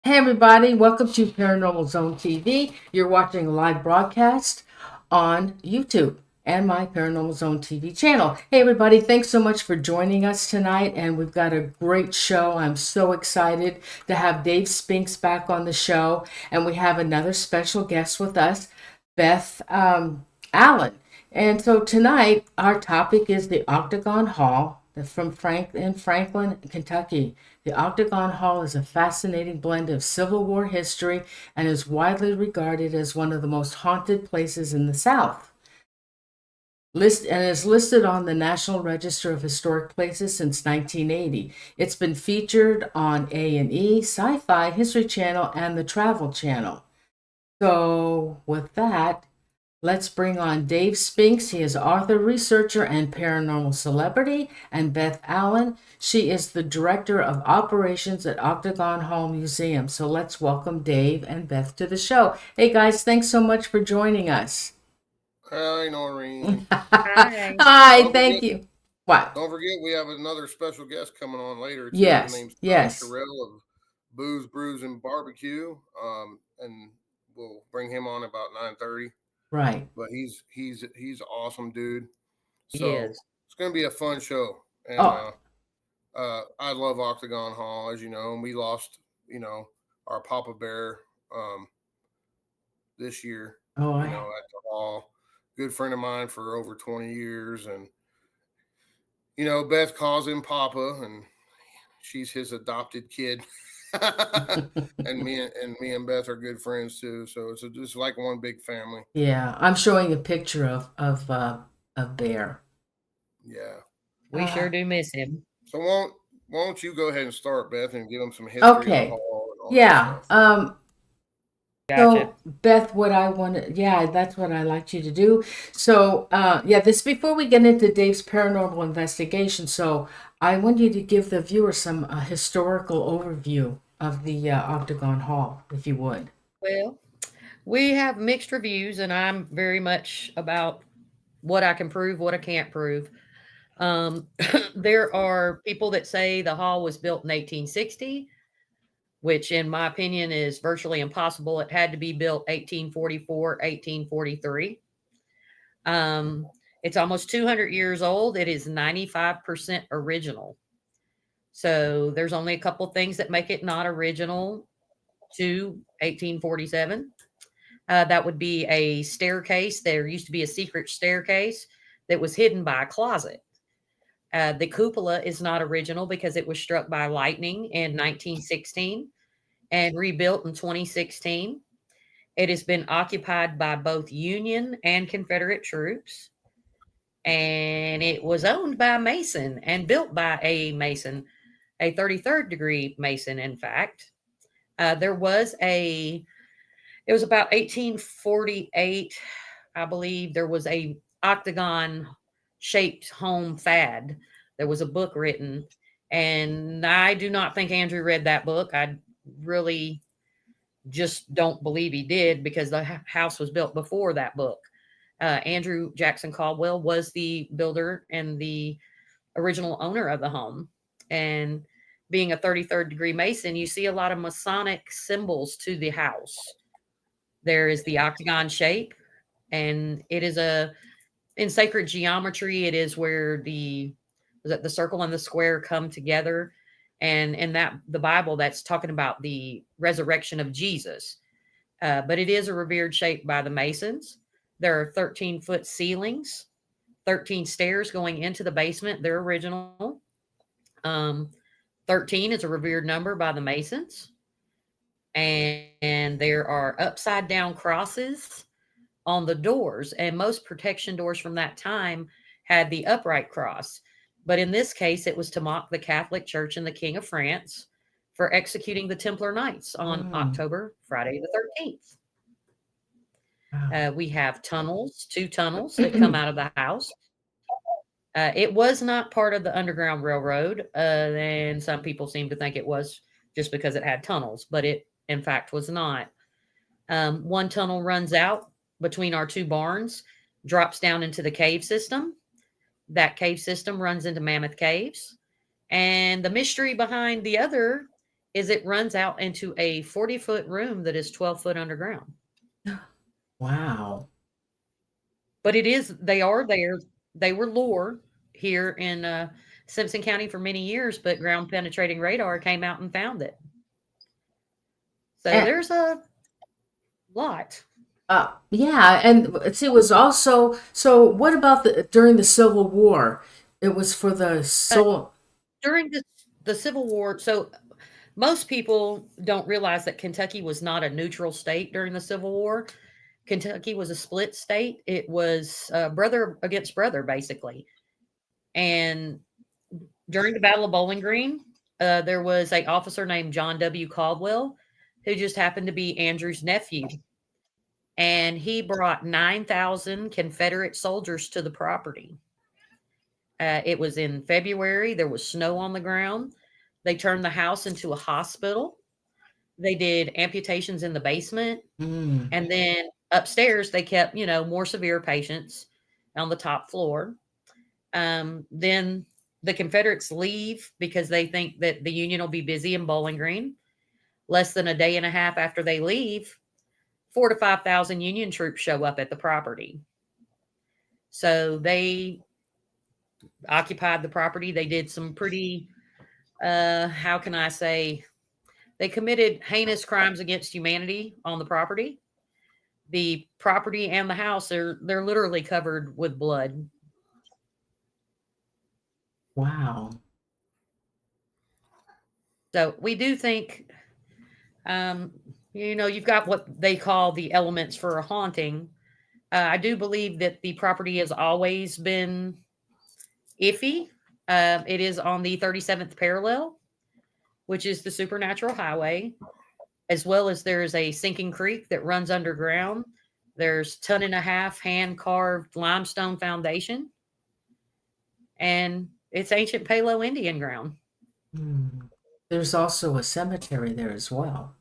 Hey everybody, welcome to Paranormal Zone TV. You're watching a live broadcast on YouTube and my Paranormal Zone TV channel. Hey everybody, thanks so much for joining us tonight, and we've got a great show. I'm so excited to have Dave Spinks back on the show, and we have another special guest with us, Beth Allen. And so tonight our topic is the Octagon Hall in Franklin, Kentucky. The Octagon Hall is a fascinating blend of Civil War history and is widely regarded as one of the most haunted places in the South. And is listed on the National Register of Historic Places since 1980. It's been featured on A&E, Sci-Fi, History Channel, and the Travel Channel. So with that, let's bring on Dave Spinks. He is author, researcher, and paranormal celebrity. And Beth Allen. She is the director of operations at Octagon Hall Museum. So let's welcome Dave and Beth to the show. Hey guys, thanks so much for joining us. Hi, Norene. Hi, thank you. What? Don't forget, we have another special guest coming on later too. His Yes, name's yes. Sherrill of Booze, Brews, and Barbecue. And we'll bring him on about 9:30. Right. But he's awesome, dude. He So is. it's gonna be a fun show. And Oh, I love Octagon Hall, as you know, and we lost, our Papa Bear this year. oh, At the hall. Good friend of mine for over 20 years, and Beth calls him Papa, and she's his adopted kid. and me and Beth are good friends too. So it's like one big family. yeah. I'm showing a picture of Bear. Yeah. We sure do miss him. So won't you go ahead and start, Beth, and give them some history of the Okay. hall and all that Yeah. stuff. Gotcha. So Beth, what I want yeah, that's what I like you to do. So, yeah, this before we get into Dave's paranormal investigation. So, I want you to give the viewer some historical overview of the Octagon Hall, if you would. Well, we have mixed reviews, and I'm very much about what I can prove, what I can't prove. There are people that say the hall was built in 1860, which, in my opinion, is virtually impossible. It had to be built 1844, 1843. It's almost 200 years old. It is 95% original. So there's only a couple things that make it not original to 1847. That would be a staircase. There used to be a secret staircase that was hidden by a closet. The cupola is not original because it was struck by lightning in 1916 and rebuilt in 2016. It has been occupied by both Union and Confederate troops. And it was owned by a Mason and built by a Mason, a 33rd degree Mason, in fact. There was it was about 1848, I believe. There was a octagon shaped home fad. There was a book written, and I do not think Andrew read that book. I really just don't believe he did because the house was built before that book. Andrew Jackson Caldwell was the builder and the original owner of the home. And being a 33rd degree Mason, you see a lot of Masonic symbols to the house. There is the octagon shape, and it is in sacred geometry, it is where the circle and the square come together. And in the Bible, that's talking about the resurrection of Jesus. But it is a revered shape by the Masons. There are 13-foot ceilings, 13 stairs going into the basement. They're original. 13 is a revered number by the Masons. And there are upside down crosses on the doors. And most protection doors from that time had the upright cross. But in this case, it was to mock the Catholic Church and the King of France for executing the Templar Knights on Friday the 13th. We have two tunnels that come out of the house. It was not part of the Underground Railroad, and some people seem to think it was just because it had tunnels, but it, in fact, was not. One tunnel runs out between our two barns, drops down into the cave system. That cave system runs into Mammoth Caves. And the mystery behind the other is it runs out into a 40-foot room that is 12 foot underground. Wow. But it is, they are there. They were lore here in Simpson County for many years, but ground penetrating radar came out and found it. So And there's a lot. yeah, and see, it was also so. What about during the Civil War? It was for the Uh, soul. during the Civil War, so most people don't realize that Kentucky was not a neutral state during the Civil War. Kentucky was a split state. It was brother against brother, basically. And during the Battle of Bowling Green, there was a officer named John W. Caldwell who just happened to be Andrew's nephew. And he brought 9,000 Confederate soldiers to the property. It was in February. There was snow on the ground. They turned the house into a hospital. They did amputations in the basement. Mm, And then upstairs, they kept, more severe patients on the top floor. Then the Confederates leave because they think that the Union will be busy in Bowling Green. Less than a day and a half after they leave, 4,000 to 5,000 Union troops show up at the property. So they occupied the property. They did some pretty, how can I say, they committed heinous crimes against humanity on the property. The property and the house, they're literally covered with blood. wow. So we do think, you've got what they call the elements for a haunting. I do believe that the property has always been iffy. It is on the 37th parallel, which is the supernatural highway, as well as there's a sinking creek that runs underground. There's 1.5 ton hand carved limestone foundation, and it's ancient Palo Indian ground. Mm. There's also a cemetery there as well.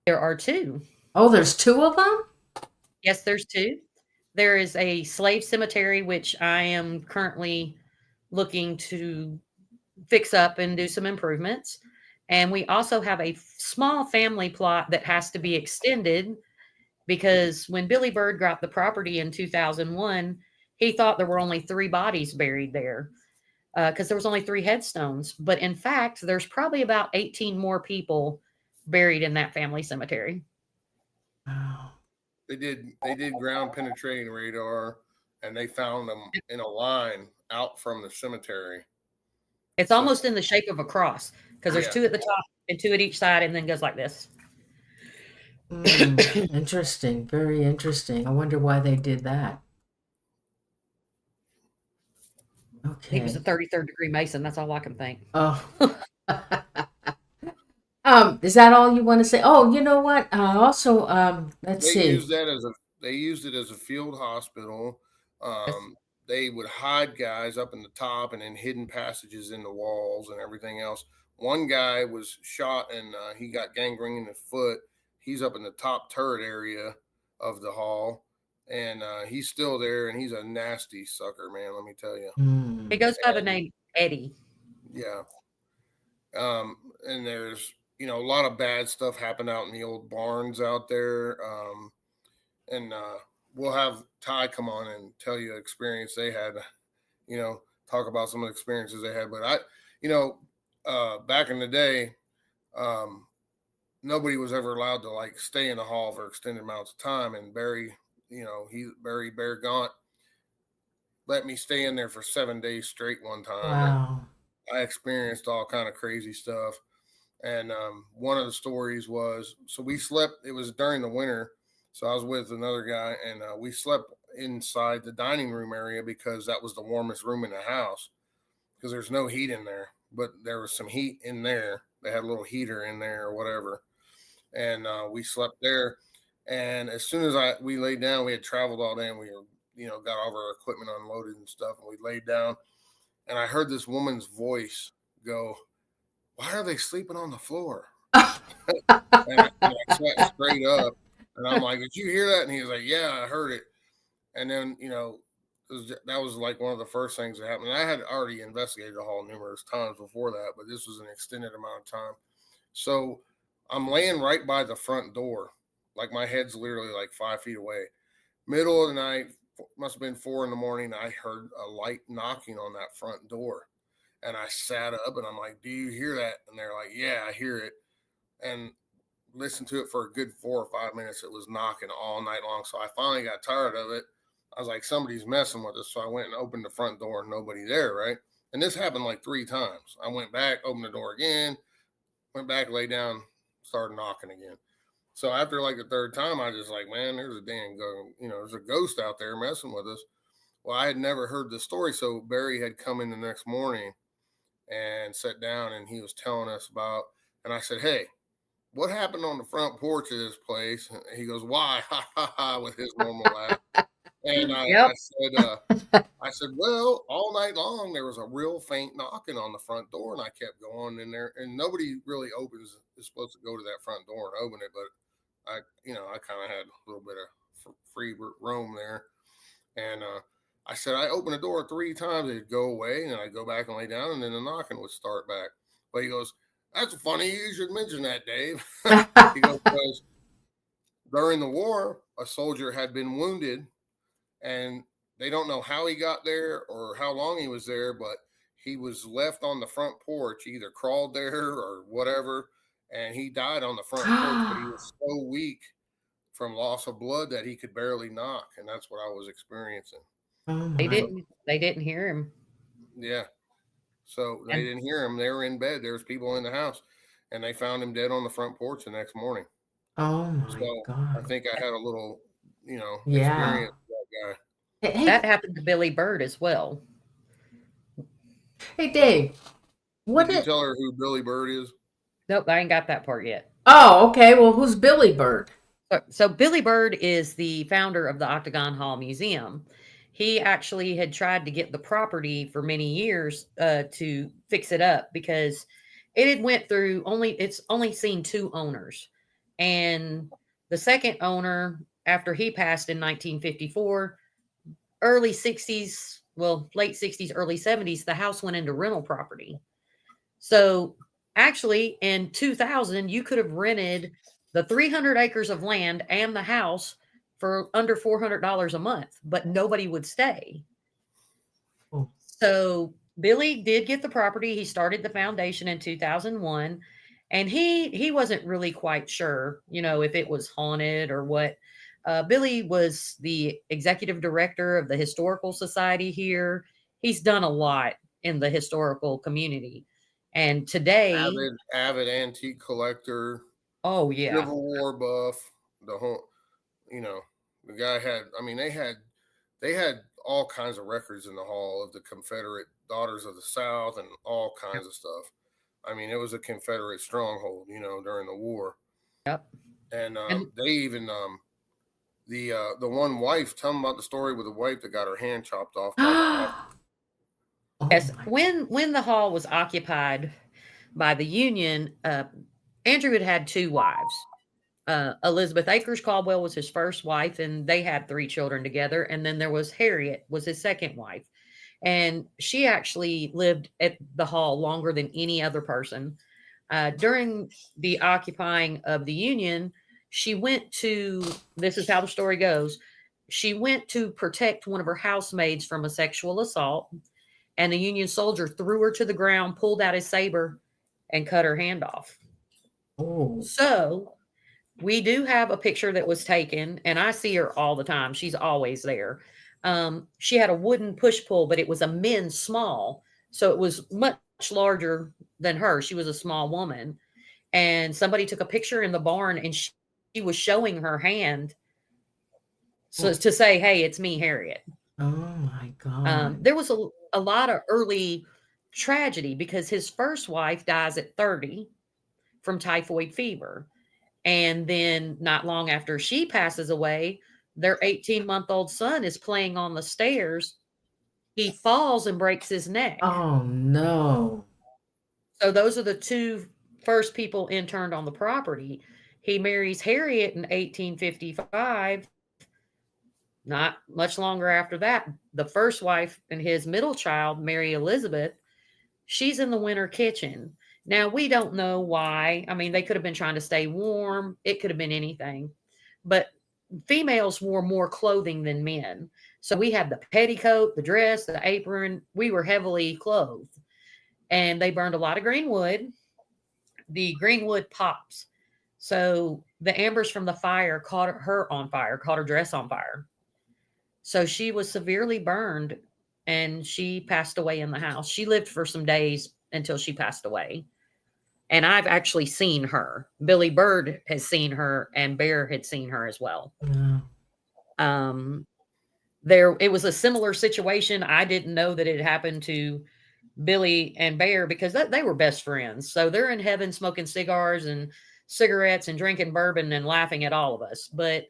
There are two. Oh, there's two of them? Yes, there's two. There is a slave cemetery, which I am currently looking to fix up and do some improvements. And we also have a small family plot that has to be extended because when Billy Bird got the property in 2001, he thought there were only 3 bodies buried there because there was only 3 headstones. But in fact, there's probably about 18 more people buried in that family cemetery. Wow. They did ground penetrating radar, and they found them in a line out from the cemetery. It's almost in the shape of a cross because there's 2 at the top and 2 at each side, and then goes like this. Interesting. Very interesting. I wonder why they did that. He was Okay. a 33rd degree Mason. That's all I can think. Oh. Is that all you want to say? Oh, you know what? Also, let's They see. used it as a field hospital. They would hide guys up in the top and in hidden passages in the walls and everything else. One guy was shot and he got gangrene in the foot. He's up in the top turret area of the hall, and he's still there, and he's a nasty sucker, man. Let me tell you. He goes by the name Eddie. Yeah. And there's, a lot of bad stuff happened out in the old barns out there. And we'll have Ty come on and tell you experience they had, talk about some of the experiences they had. But back in the day, nobody was ever allowed to like stay in the hall for extended amounts of time. And Barry Bear Gaunt let me stay in there for 7 days straight one time. Wow. I experienced all kind of crazy stuff. And one of the stories was, so we slept, it was during the winter. So I was with another guy, and we slept inside the dining room area because that was the warmest room in the house because there's no heat in there, but there was some heat in there. They had a little heater in there or whatever. And we slept there. And as soon as we laid down, we had traveled all day, and we were, got all of our equipment unloaded and stuff. And we laid down, and I heard this woman's voice go, "Why are they sleeping on the floor?" and I sat straight up, and I'm like, "Did you hear that?" And he was like, "Yeah, I heard it." And then, that was like one of the first things that happened. And I had already investigated the hall numerous times before that, but this was an extended amount of time. So I'm laying right by the front door. Like my head's literally like 5 feet away. Middle of the night, must have been 4 in the morning. I heard a light knocking on that front door. And I sat up and I'm like, do you hear that? And they're like, yeah, I hear it. And listened to it for a good 4 or 5 minutes. It was knocking all night long. So I finally got tired of it. I was like, somebody's messing with us. So I went and opened the front door and nobody there, right? And this happened like 3 times. I went back, opened the door again, went back, lay down, started knocking again. So after like the third time, I just like, man, there's a there's a ghost out there messing with us. Well, I had never heard the story. So Barry had come in the next morning and sat down and he was telling us about, and I said, hey, what happened on the front porch of this place? And he goes, why? Ha ha ha, with his normal laugh. And Yep. I said, well, all night long there was a real faint knocking on the front door, and I kept going in there, and nobody really is supposed to go to that front door and open it, but I kind of had a little bit of free roam there, and I said I opened the door 3 times, it'd go away, and I'd go back and lay down, and then the knocking would start back. But he goes, that's funny, you should mention that, Dave. He goes, because during the war, a soldier had been wounded, and they don't know how he got there or how long he was there, but he was left on the front porch, either crawled there or whatever, and he died on the front porch, but he was so weak from loss of blood that he could barely knock, and that's what I was experiencing. Oh They my. didn't hear him. Yeah. So they And didn't hear him. They were in bed. There was people in the house, and they found him dead on the front porch the next morning. Oh my So I God. think I had a little, Yeah. experience with that guy. that happened to Billy Bird as well. Hey, Dave. What Did you did? tell her who Billy Bird is? Nope, I ain't got that part yet. Oh, okay. Well, who's Billy Bird? So Billy Bird is the founder of the Octagon Hall Museum. He actually had tried to get the property for many years to fix it up because it had went through it's only seen 2 owners. And the second owner, after he passed in 1954, early 60s, well, late 60s, early 70s, the house went into rental property. So actually in 2000, you could have rented the 300 acres of land and the house for under $400 a month, but nobody would stay. Oh. So Billy did get the property. He started the foundation in 2001, and he wasn't really quite sure, if it was haunted or what. Billy was the executive director of the Historical Society here. He's done a lot in the historical community. And today, Avid antique collector, oh yeah, Civil War buff, the whole, the guy had, they had all kinds of records in the hall of the Confederate Daughters of the South and all kinds of stuff. I mean, it was a Confederate stronghold, during the war. yep. And And they even, the one wife, tell them about the story with the wife that got her hand chopped off by the officer. Oh yes, my. when the hall was occupied by the Union, Andrew had 2 wives. Elizabeth Akers Caldwell was his first wife, and they had 3 children together. And then there was Harriet, was his second wife, and she actually lived at the hall longer than any other person. During the occupying of the Union, she went to. This is how the story goes. She went to protect one of her housemaids from a sexual assault, and the Union soldier threw her to the ground, pulled out his saber, and cut her hand off. Oh. So we do have a picture that was taken, and I see her all the time. She's always there. She had a wooden push pull, but it was a men's small. So it was much larger than her. She was a small woman. And somebody took a picture in the barn, and she was showing her hand so to say, hey, it's me, Harriet. Oh my God. There was a lot of early tragedy because his first wife dies at 30 from typhoid fever. And then not long after she passes away, their 18-month-old son is playing on the stairs. He falls and breaks his neck. Oh no. So those are the 2 first people interned on the property. He marries Harriet in 1855. Not much longer after that, the first wife and his middle child, Mary Elizabeth, she's in the winter kitchen. Now, we don't know why. I mean, they could have been trying to stay warm. It could have been anything. But females wore more clothing than men. So we had the petticoat, the dress, the apron. We were heavily clothed. And they burned a lot of green wood. The green wood pops. So the embers from the fire caught her on fire, caught her dress on fire. So she was severely burned and she passed away in the house. She lived for some days until she passed away. And I've actually seen her. Billy Bird has seen her, and Bear had seen her as well. Yeah. It was a similar situation. I didn't know that it happened to Billy and Bear because they were best friends. So they're in heaven smoking cigars and cigarettes and drinking bourbon and laughing at all of us. But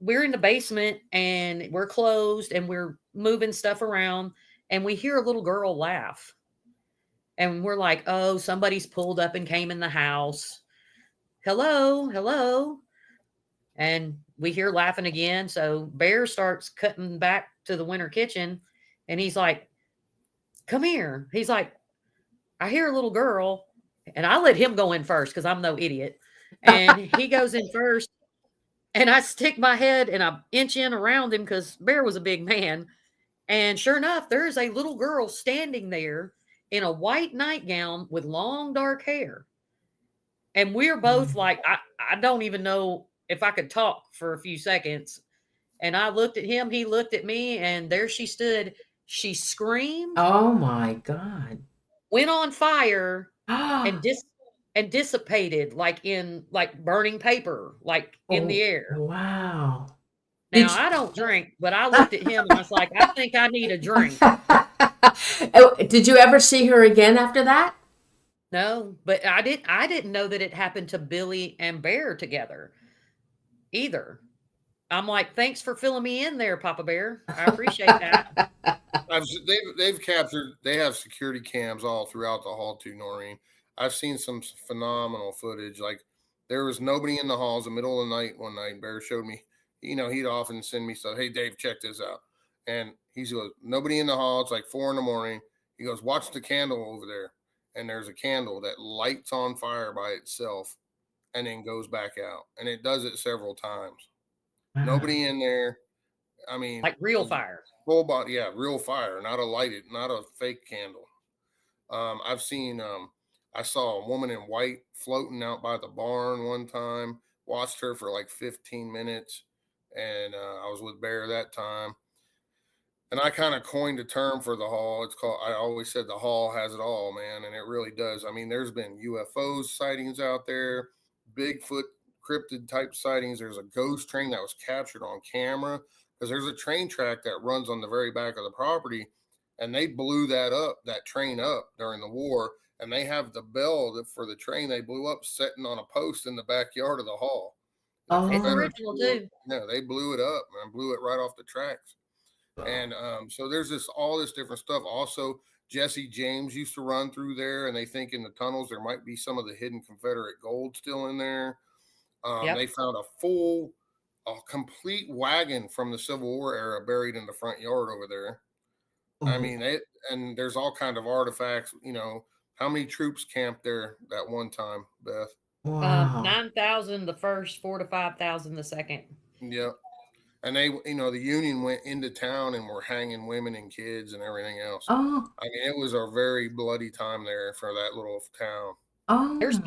we're in the basement and we're closed and we're moving stuff around and we hear a little girl laugh. And we're like, oh, somebody's pulled up and came in the house. Hello, hello. And we hear laughing again. So Bear starts cutting back to the winter kitchen and he's like, come here. He's like, I hear a little girl. And I let him go in first because I'm no idiot. And he goes in first. And I stick my head and I inch in around him because Bear was a big man. And sure enough, there is a little girl standing there in a white nightgown with long dark hair. And we're both like, I don't even know if I could talk for a few seconds. And I looked at him, he looked at me, and there she stood. She screamed, Oh my God. went on fire, Oh, and dissipated like burning paper, like in the air. wow. Now Did I don't drink, but I looked at him and I was like, I think I need a drink. Oh, did you ever see her again after that? No, but I didn't know that it happened to Billy and Bear together either. I'm like, thanks for filling me in there, Papa Bear. I appreciate that. They've captured. They have security cams all throughout the hall too, Norene. I've seen some phenomenal footage. Like there was nobody in the halls in the middle of the night one night. Bear showed me. He'd often send me stuff. Hey, Dave, check this out. And he goes, nobody in the hall. It's like 4 a.m. He goes, watch the candle over there. And there's a candle that lights on fire by itself and then goes back out. And it does it several times. Wow. Nobody in there. I mean, like real fire. Full body, yeah, real fire, not a lighted, not a fake candle. I've seen. I saw a woman in white floating out by the barn one time. Watched her for like 15 minutes, and I was with Bear that time. And I kind of coined a term for the hall. It's called. I always said the hall has it all, man, and it really does. I mean, there's been UFOs sightings out there, Bigfoot cryptid type sightings. There's a ghost train that was captured on camera because there's a train track that runs on the very back of the property, and they blew that train up during the war, and they have the bell for the train they blew up sitting on a post in the backyard of the hall. Oh. It's original too. Yeah, they blew it up and blew it right off the tracks. And so there's all this different stuff. Also, Jesse James used to run through there, and they think in the tunnels there might be some of the hidden Confederate gold still in there. Yep. They found a complete wagon from the Civil War era buried in the front yard over there. I mean, and there's all kind of artifacts. How many troops camped there that one time, Beth? Wow. 9,000 the first, 4,000 to 5,000 the second. Yep. And they, the Union went into town and were hanging women and kids and everything else. Oh. I mean, it was a very bloody time there for that little town. Oh. There's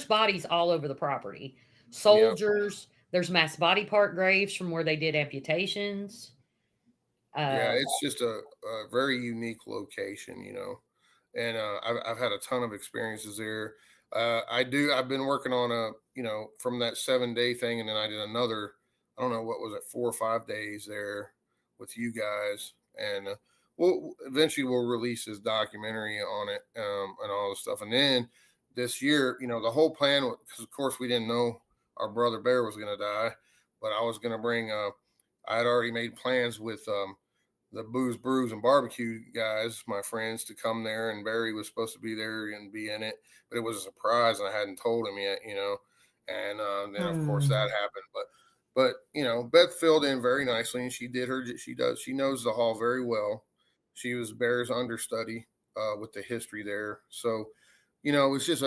bodies all over the property. Soldiers. Yep. There's mass body part graves from where they did amputations. Yeah, it's just a very unique location, and I've had a ton of experiences there. I've been working on from that 7-day thing, and then I did another, I don't know, what was it, 4 or 5 days there with you guys. And eventually we'll release this documentary on it and all this stuff. And then this year, the whole plan, because of course we didn't know our brother Bear was going to die, but I was going to bring, I had already made plans with the Booze, Brews, and Barbecue guys, my friends, to come there. And Barry was supposed to be there and be in it, but it was a surprise and I hadn't told him yet, And then of course that happened. But Beth filled in very nicely, and she knows the hall very well. She was Bear's understudy, with the history there. So, it was just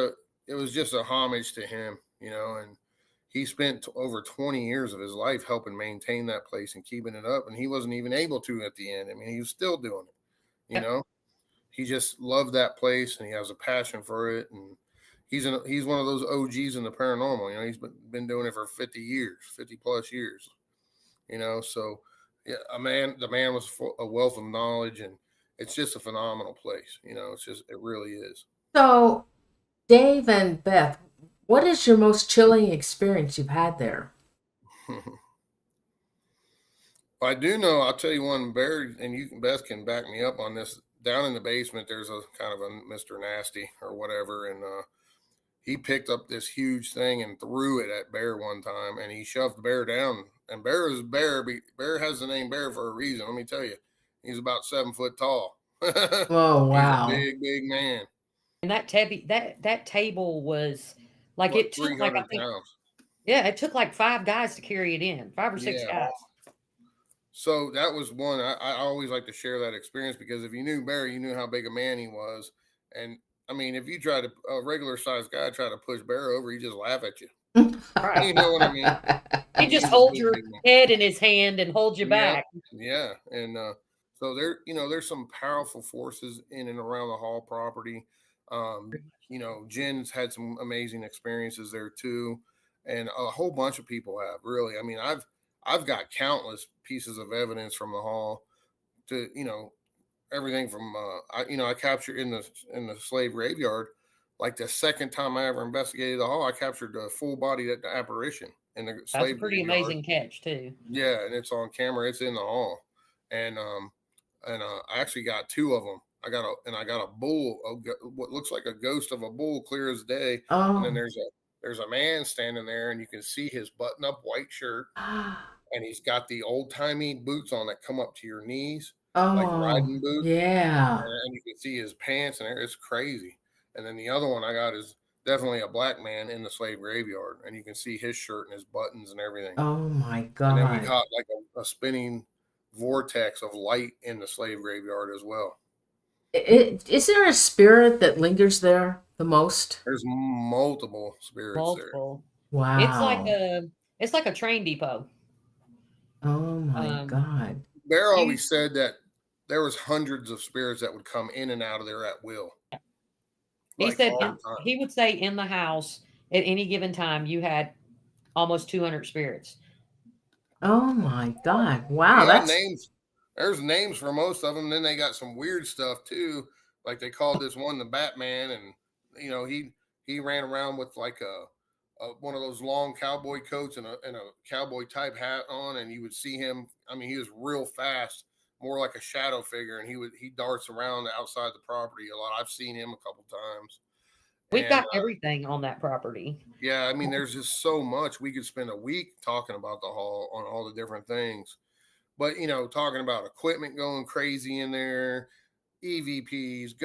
a homage to him, and he spent over 20 years of his life helping maintain that place and keeping it up. And he wasn't even able to at the end. I mean, he was still doing it, he just loved that place and he has a passion for it. And he's one of those OGs in the paranormal, he's been doing it for 50 plus years, so yeah, the man was a wealth of knowledge, and it's just a phenomenal place. It really is. So, Dave and Beth, what is your most chilling experience you've had there? I do know, I'll tell you one, Barry, and Beth can back me up on this. Down in the basement, there's a kind of a Mr. Nasty or whatever, and he picked up this huge thing and threw it at Bear one time, and he shoved Bear down. And Bear is Bear. Bear has the name Bear for a reason. Let me tell you, he's about 7 foot tall. Oh, wow! He's a big, big man. And that table was like, it took like, I think, pounds. Yeah, it took like 5 guys to carry it in, 5 or 6 guys. So that was one. I always like to share that experience, because if you knew Barry, you knew how big a man he was. And I mean, if you try to, a regular sized guy try to push Bear over, he just laugh at you. Right. You know what I mean? He just holds your head in his hand and holds you back. Yeah. And so there's some powerful forces in and around the Hall property. Jen's had some amazing experiences there too. And a whole bunch of people have, really. I mean, I've got countless pieces of evidence from the Hall to, everything from, I captured in the slave graveyard, like the second time I ever investigated the Hall, I captured a full body apparition in the slave graveyard. That's a pretty amazing catch too. Yeah. And it's on camera. It's in the Hall. And I actually got 2 of them. I got a bull, what looks like a ghost of a bull, clear as day. Oh. And then there's a man standing there, and you can see his button up white shirt. And he's got the old timey boots on that come up to your knees, like riding boots. Yeah. And you can see his pants, and it's crazy. And then the other one I got is definitely a black man in the slave graveyard, and you can see his shirt and his buttons and everything. Oh my God. And then we caught like a spinning vortex of light in the slave graveyard as well. Is there a spirit that lingers there the most? There's multiple spirits there. Wow. It's like a train depot. Oh my God. Bear always said that there was hundreds of spirits that would come in and out of there at will. He said he would say in the house at any given time you had almost 200 spirits. Oh my God. Wow. That's names. There's names for most of them. Then they got some weird stuff too. Like they called this one the Batman, and he ran around with like one of those long cowboy coats and a cowboy type hat on, and you would see him. I mean, he was real fast, more like a shadow figure, and he darts around outside the property a lot. I've seen him a couple times. We've got everything on that property. Yeah, I mean, there's just so much. We could spend a week talking about the Hall on all the different things. But, talking about equipment going crazy in there, EVPs,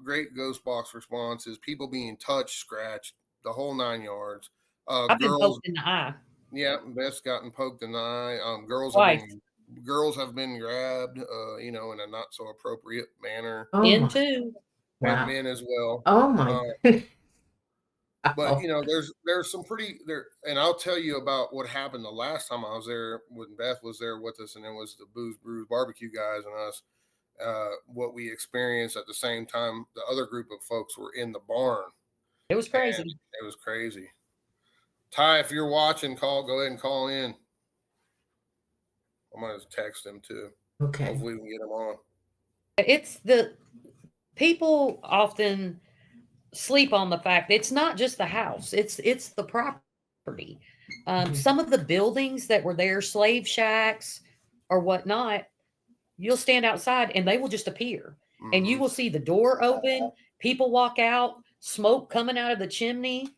great ghost box responses, people being touched, scratched, the whole 9 yards. I've been poked in the eye. Yeah, Beth's gotten poked in the eye. Girls have been grabbed, in a not so appropriate manner. Men too. And men as well. Oh my. But there's some pretty there, and I'll tell you about what happened the last time I was there when Beth was there with us, and it was the Booze Brews barbecue guys and us. What we experienced at the same time, the other group of folks were in the barn. It was crazy. It was crazy. Ty, if you're watching, go ahead and call in. I'm gonna text him too. Okay. Hopefully we can get him on. It's the people often sleep on the fact that it's not just the house, it's the property. Some of the buildings that were there, slave shacks or whatnot, you'll stand outside and they will just appear. And you will see the door open, people walk out, smoke coming out of the chimney.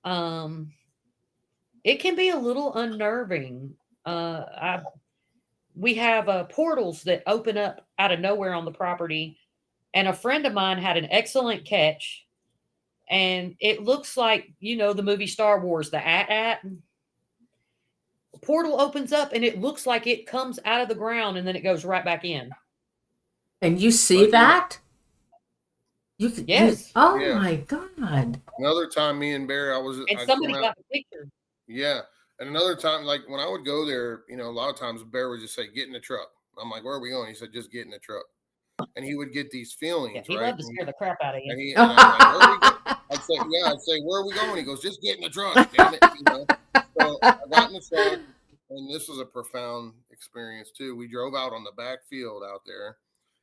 It can be a little unnerving. We have portals that open up out of nowhere on the property. And a friend of mine had an excellent catch. And it looks like, the movie Star Wars, the AT-AT. The portal opens up and it looks like it comes out of the ground and then it goes right back in. And you see that? You could. Yes. Oh Yeah. my God. Another time, me and Barry, And I somebody came out. got the picture. Yeah. And another time, like when I would go there, a lot of times Bear would just say, "Get in the truck." I'm like, "Where are we going?" He said, "Just get in the truck." And he would get these Yeah, feelings, he right? loved to scare the crap out of you. And I'm like, "Where are we going?" I'd say, "Yeah." I'd say, "Where are we going?" He goes, "Just get in the truck, damn it." So I got in the truck, and this was a profound experience too. We drove out on the back field out there,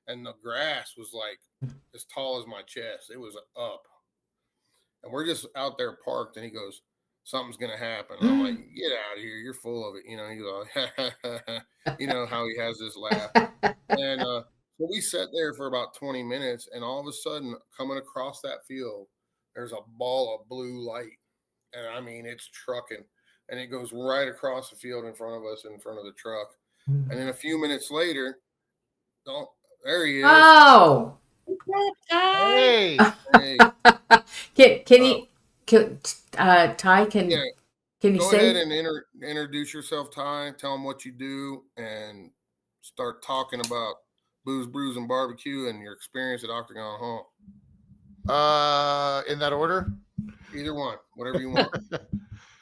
and the grass was like as tall as my chest. It was up, and we're just out there parked. And he goes, "Something's gonna happen." And I'm like, "Get out of here! You're full of it." He goes, how he has this laugh. And so we sat there for about 20 minutes, and all of a sudden, coming across that field, there's a ball of blue light, and I mean, it's trucking, and it goes right across the field in front of us, in front of the truck. And then a few minutes later, don't there he is. Oh. Hey. Hey, Can you? Ty, can yeah, you go say? ahead and introduce yourself, Ty. Tell them what you do, and start talking about booze, brews, and barbecue, and your experience at Octagon Hall. In that order? Either one, whatever you want.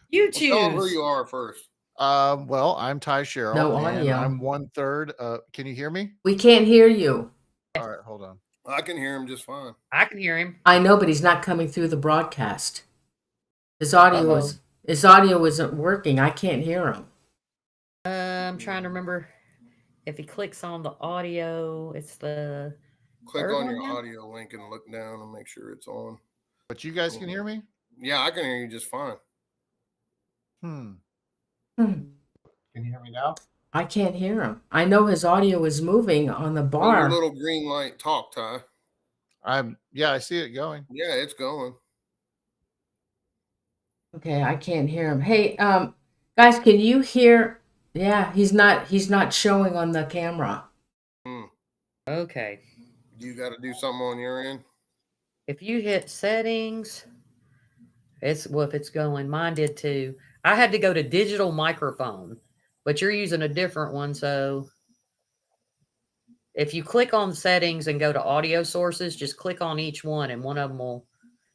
You Well, tell them who choose. you are first. Well, I'm Ty Sherrill. No and audio. I'm 1/3. Can you hear me? We can't hear you. All right, hold on. I can hear him just fine. I can hear him. I know, but he's not coming through the broadcast. His audio isn't working. I can't hear him. I'm trying to remember if he clicks on the audio. It's the Click third on one your now? audio link and look down and make sure it's on. But you guys can hear me? Yeah, I can hear you just fine. Hmm. Hmm. Can you hear me now? I can't hear him. I know his audio is moving on the Well, your bar. little green light, talk, Ty. I see it going. Yeah, it's going. Okay, I can't hear him. Hey, guys, can you hear? Yeah, he's not showing on the camera. Okay. You got to do something on your end. If you hit settings, if it's going, mine did too. I had to go to digital microphone, but you're using a different one. So if you click on settings and go to audio sources, just click on each one and one of them will,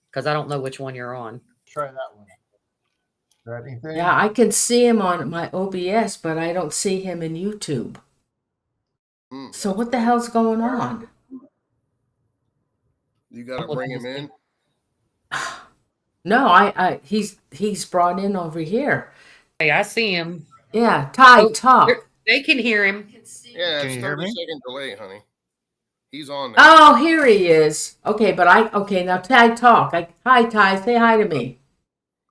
because I don't know which one you're on. Try that one. Is that anything? Yeah, I can see him on my OBS, but I don't see him in YouTube. So what the hell's going on? You got to bring him in. No, he's brought in over here. Hey, I see him. Yeah, Ty, talk. They can hear him. Yeah, Can it's you hear 30 me? second delay, honey. He's on there. Oh, here he is. Okay, but now Ty, talk. Hi, Ty, say hi to me.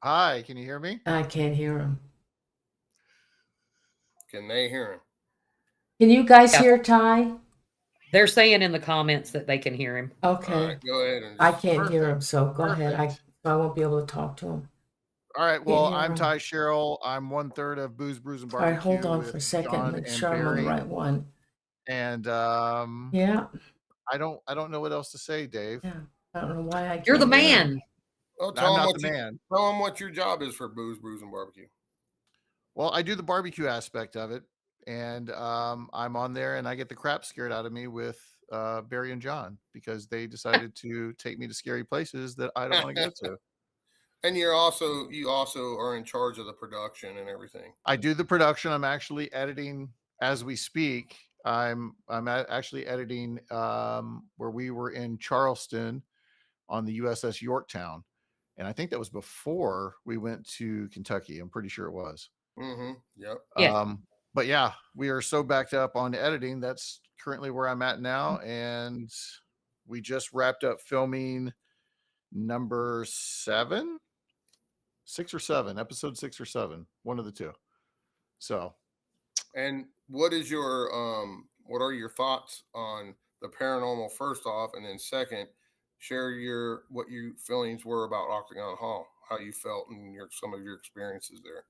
Hi, can you hear me? I can't hear him. Can they hear him? Can you guys Yeah. hear Ty? They're saying in the comments that they can hear him. Okay. All right, go ahead. And I can't hear him, so go ahead. Perfect. I won't be able to talk to him. All right. Well, hear I'm him. Ty Sherrill. I'm 1/3 of Booze, Brews, and All Barbecue. right, hold on with for a second. John Make and sure I'm on the Barry. right one. And Yeah. I don't know what else to say, Dave. Yeah. I don't know why I can't You're the hear him. man. Oh, I'm tell not him the man. Tell him what your job is for Booze, Brews, and Barbecue. Well, I do the barbecue aspect of it, and I'm on there, and I get the crap scared out of me with Barry and John because they decided to take me to scary places that I don't want to go to. And you also are in charge of the production and everything. I do the production. I'm actually editing as we speak. I'm actually editing where we were in Charleston on the USS Yorktown, and I think that was before we went to Kentucky. I'm pretty sure it was. Mm-hmm. Yep. Yeah. But yeah, we are so backed up on editing. That's currently where I'm at now, and we just wrapped up filming number 7, 6 or 7, episode 6 or 7, one of the two. So, and what are your thoughts on the paranormal first off, and then second, share what your feelings were about Octagon Hall, how you felt, and some of your experiences there.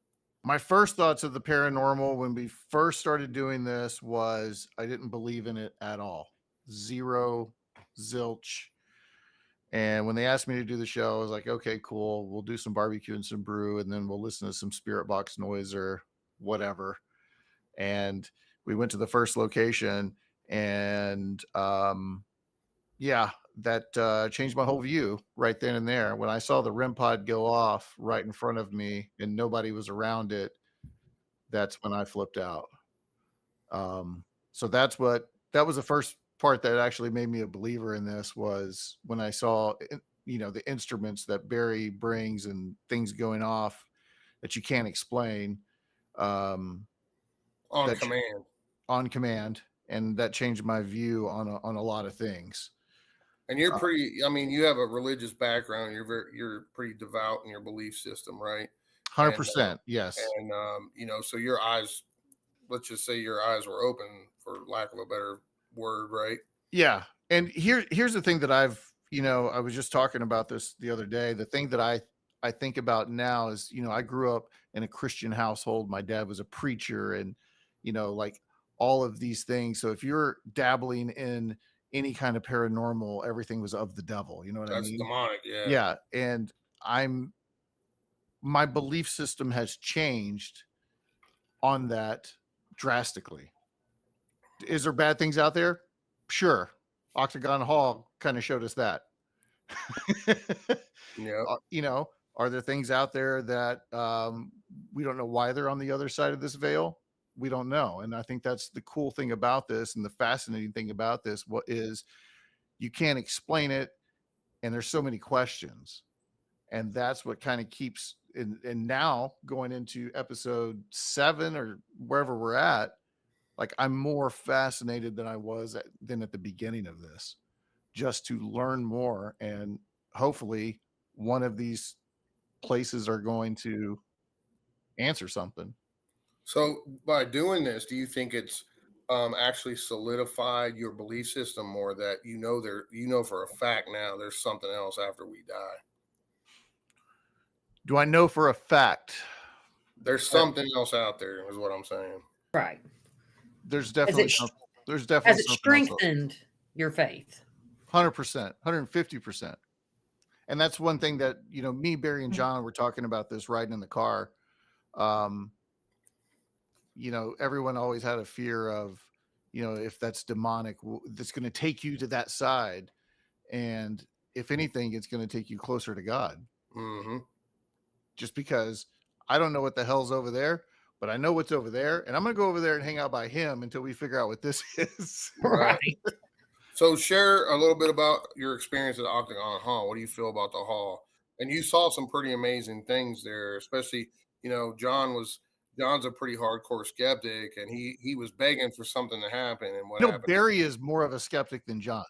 my first thoughts of the paranormal when we first started doing this was I didn't believe in it at all. Zero, zilch. And when they asked me to do the show, I was like, okay, cool. We'll do some barbecue and some brew, and then we'll listen to some spirit box noise or whatever. And we went to the first location, and yeah, that changed my whole view right then and there. When I saw the REM pod go off right in front of me and nobody was around it, that's when I flipped out. So that was the first part that actually made me a believer in this, was when I saw, the instruments that Barry brings and things going off that you can't explain, On that command. on command, and that changed my view on a lot of things. And you're pretty, I mean, you have a religious background. You're pretty devout in your belief system, right? 100%, yes. And so your eyes, let's just say your eyes were open, for lack of a better word, right? Yeah. And here's the thing that I was just talking about this the other day. The thing that I think about now is, I grew up in a Christian household. My dad was a preacher, and, like all of these things. So if you're dabbling in any kind of paranormal, everything was of the devil. You know what I That's mean? demonic, yeah. Yeah. And my belief system has changed on that drastically. Is there bad things out there? Sure. Octagon Hall kind of showed us that. Yeah. Are there things out there that we don't know why they're on the other side of this veil? We don't know. And I think that's the cool thing about this, and the fascinating thing about this, what is, you can't explain it, and there's so many questions. And that's what kind of keeps, and now going into episode 7 or wherever we're at, like, I'm more fascinated than I was at the beginning of this, just to learn more. And hopefully one of these places are going to answer something. So by doing this, do you think it's actually solidified your belief system more, that for a fact now there's something else after we die? Do I know for a fact? There's something else out there, is what I'm saying. Right. There's definitely Has something it else out there. strengthened your faith? 100%, 150%. And that's one thing that, me, Barry, and John were talking about this riding in the car. Everyone always had a fear of, if that's demonic, that's going to take you to that side. And if anything, it's going to take you closer to God. Mm-hmm. Just because I don't know what the hell's over there, but I know what's over there. And I'm going to go over there and hang out by him until we figure out what this is. Right. So share a little bit about your experience at Octagon Hall. What do you feel about the hall? And you saw some pretty amazing things there, especially, John's a pretty hardcore skeptic, and he was begging for something to happen. And what happened? Barry is more of a skeptic than John.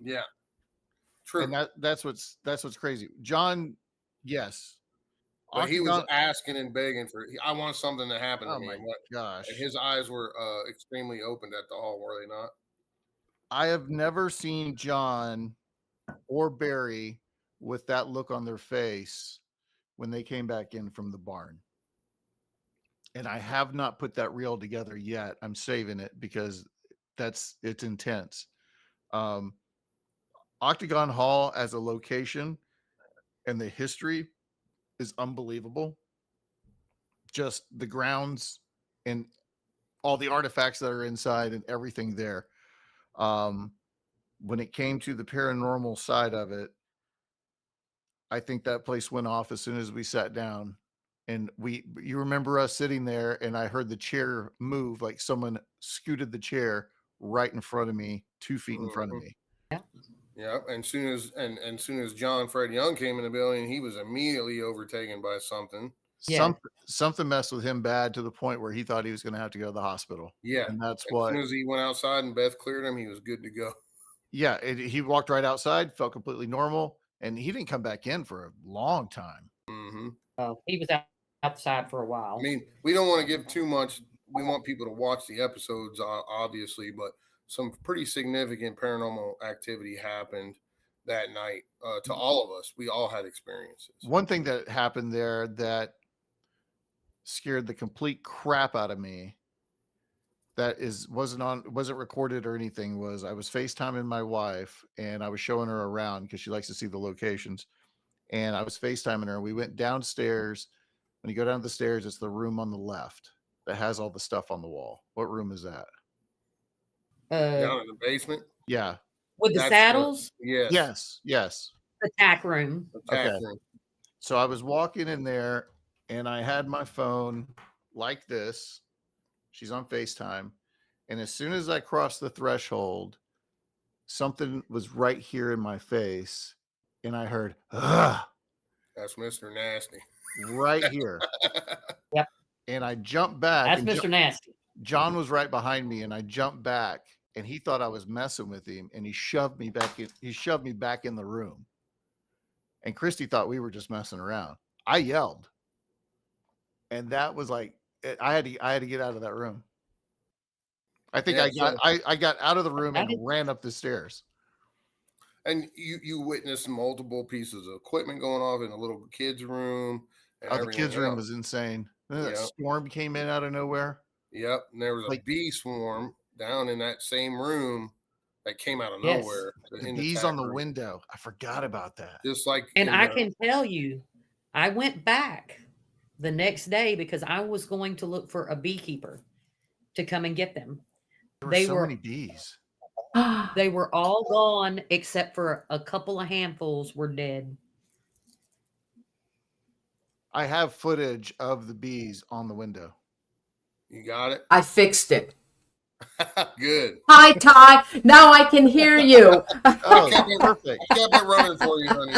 Yeah. True. And that's what's crazy. John, yes. But he was asking and begging I want something to happen to me. My gosh. And his eyes were extremely opened at the hall, were they not? I have never seen John or Barry with that look on their face when they came back in from the barn. And I have not put that reel together yet. I'm saving it because it's intense. Octagon Hall as a location and the history is unbelievable. Just the grounds and all the artifacts that are inside and everything there. When it came to the paranormal side of it, I think that place went off as soon as we sat down. And you remember us sitting there, and I heard the chair move, like someone scooted the chair right in front of me, 2 feet in front of me. Yeah. And soon as John Fred Young came in the building, he was immediately overtaken by something. Yeah. Something messed with him bad to the point where he thought he was going to have to go to the hospital. Yeah. And that's as what. As soon as he went outside and Beth cleared him, he was good to go. Yeah. He walked right outside, felt completely normal, and he didn't come back in for a long time. Mm-hmm. He was outside for a while. I mean, we don't want to give too much. We want people to watch the episodes, obviously, but some pretty significant paranormal activity happened that night to all of us. We all had experiences. One thing that happened there that scared the complete crap out of me, that wasn't recorded or anything, was I was FaceTiming my wife, and I was showing her around because she likes to see the locations. And I was FaceTiming her, and we went downstairs. When you go down the stairs, it's the room on the left that has all the stuff on the wall. What room is that? Down in the basement? Yeah. with the That's saddles, yes. Yes. the tack room. Attack Okay. room. So I was walking in there and I had my phone like this. She's on FaceTime. And as soon as I crossed the threshold, something was right here in my face. And I heard, ugh, That's Mr. Nasty. right here. Yep, And I jumped back. that's And Mr. Nasty. John was right behind me. And I jumped back. And he thought I was messing with him. And he shoved me back in. He shoved me back in the room. And Christy thought we were just messing around. I yelled. And that was like, I had to get out of that room. I think Yeah, I got out of the room I and did- ran up the stairs. And you witnessed multiple pieces of equipment going off in the little kids' room. And Oh, the kids' everything room else. was insane. Then that Yep. storm came in out of nowhere. Yep. And there was a Like- bee swarm down in that same room that came out of Yes. nowhere. The in bees tack on the room. window. I forgot about that. Just like And in I the- can tell you, I went back the next day because I was going to look for a beekeeper to come and get them. There were They so were- many bees. They were all gone except for a couple of handfuls were dead. I have footage of the bees on the window. You got it. I fixed it. Good. Hi, Ty. Now I can hear you. Oh, perfect. Kept it running for you, honey.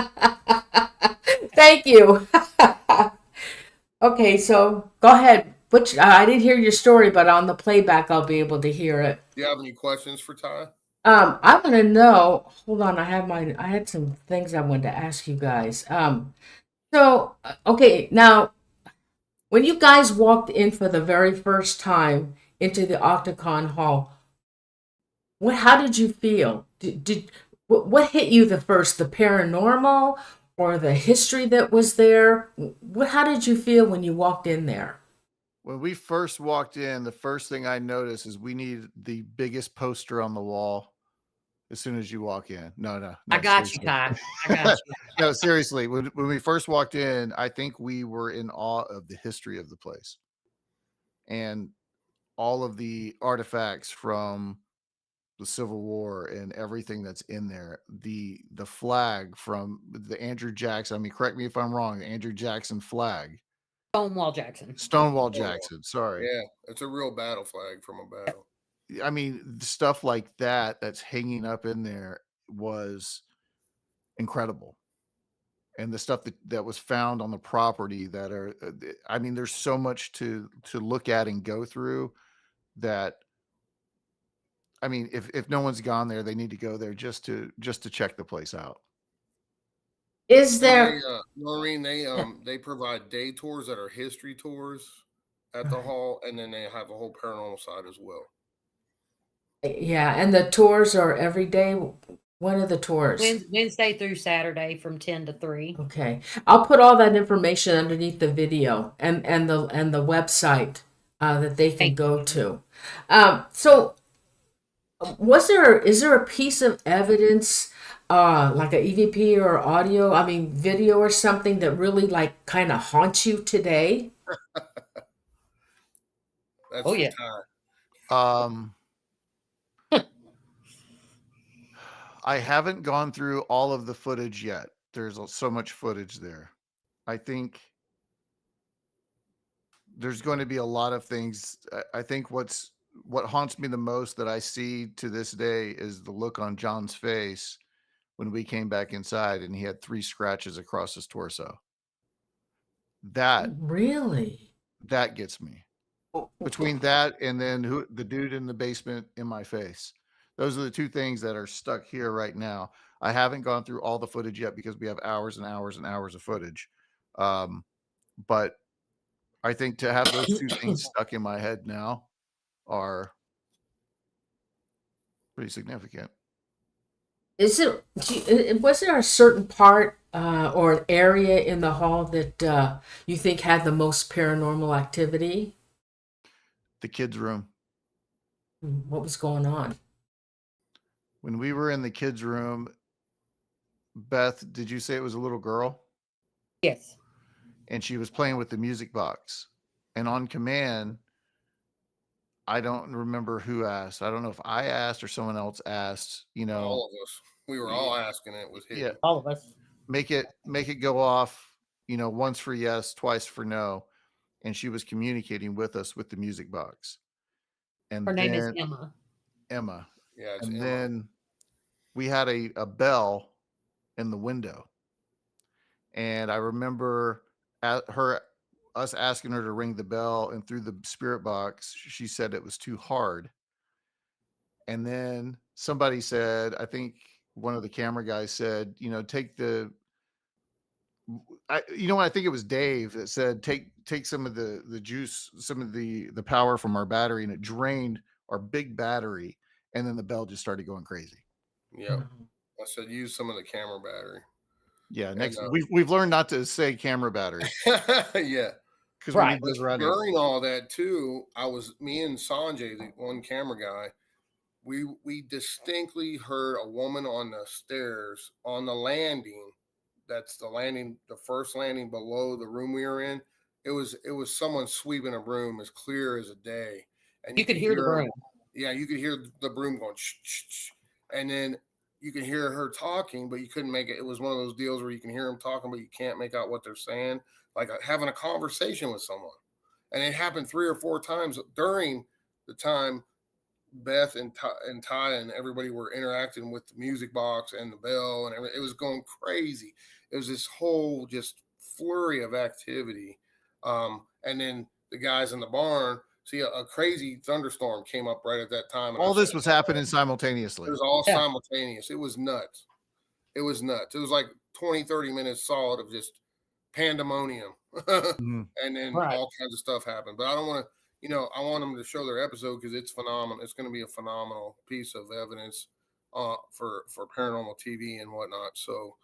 Thank you. Okay, so go ahead. Which I didn't hear your story, but on the playback I'll be able to hear it. Do you have any questions for Ty? I want to know. Hold on, I had some things I wanted to ask you guys. Okay, now when you guys walked in for the very first time into the Octagon Hall, how did you feel? What hit you the first? The paranormal or the history that was there? How did you feel when you walked in there? When we first walked in, the first thing I noticed is we need the biggest poster on the wall as soon as you walk in. No, I got seriously. you, Ty. I got you. No, seriously. When we first walked in, I think we were in awe of the history of the place and all of the artifacts from the Civil War and everything that's in there. The flag from the Andrew Jackson. I mean, correct me if I'm wrong. The Andrew Jackson flag. Stonewall Jackson. Stonewall Jackson. Sorry. Yeah, it's a real battle flag from a battle. I mean, stuff like that that's hanging up in there was incredible. And the stuff that was found on the property that are, I mean, there's so much to look at and go through that. I mean, if no one's gone there, they need to go there just to check the place out. Is there? Norene, they provide day tours that are history tours at the hall, and then they have a whole paranormal side as well. Yeah, and the tours are every day. When are the tours? Wednesday through Saturday from 10 to 3. Okay, I'll put all that information underneath the video and the website that they can Thank go to. So, is there a piece of evidence, like a EVP or audio, I mean video or something that really like kind of haunts you today? That's Oh, for yeah. Ty. I haven't gone through all of the footage yet. There's so much footage there. I think there's going to be a lot of things. I think what haunts me the most that I see to this day is the look on John's face when we came back inside and he had 3 scratches across his torso. That Really? gets me. Between that and then the dude in the basement in my face. Those are the 2 things that are stuck here right now. I haven't gone through all the footage yet because we have hours and hours and hours of footage. But I think to have those 2 things stuck in my head now are pretty significant. Was there a certain part or an area in the hall that you think had the most paranormal activity? The kids' room. What was going on? When we were in the kids' room, Beth, did you say it was a little girl? Yes. And she was playing with the music box. And on command, I don't remember who asked. I don't know if I asked or someone else asked, All of us. We were all asking, it was yeah, hidden. All of us. make it go off, once for yes, twice for no. And she was communicating with us with the music box. And Her name is then Emma. Emma. Yeah, it's And Emma. then we had a bell in the window. And I remember us asking her to ring the bell, and through the spirit box, she said it was too hard. And then somebody said, I think one of the camera guys said, take the I think it was Dave that said take some of the juice, some of the power from our battery, and it drained our big battery, and then the bell just started going crazy. Yeah. I said use some of the camera battery. Yeah, next we've learned not to say camera battery Yeah. because Right. we need those ready. During all that too, me and Sanjay, the one camera guy, we distinctly heard a woman on the stairs on the landing. That's the landing, the first landing below the room we were in. It was someone sweeping a broom as clear as a day, and You could hear the broom. Yeah, you could hear the broom going shh, shh, shh. And then you could hear her talking, but you couldn't make it. It was one of those deals where you can hear them talking, but you can't make out what they're saying, like having a conversation with someone. And it happened 3 or 4 times during the time Beth and Ty and everybody were interacting with the music box and the bell and everything. It was going crazy. It was this whole just flurry of activity. And then the guys in the barn, see a crazy thunderstorm came up right at that time. And All this was happening simultaneously. It was all simultaneous. It was nuts. It was nuts. It was like 20, 30 minutes solid of just pandemonium. And then all kinds of stuff happened. But I don't want to, I want them to show their episode because it's phenomenal. It's going to be a phenomenal piece of evidence for paranormal TV and whatnot. So,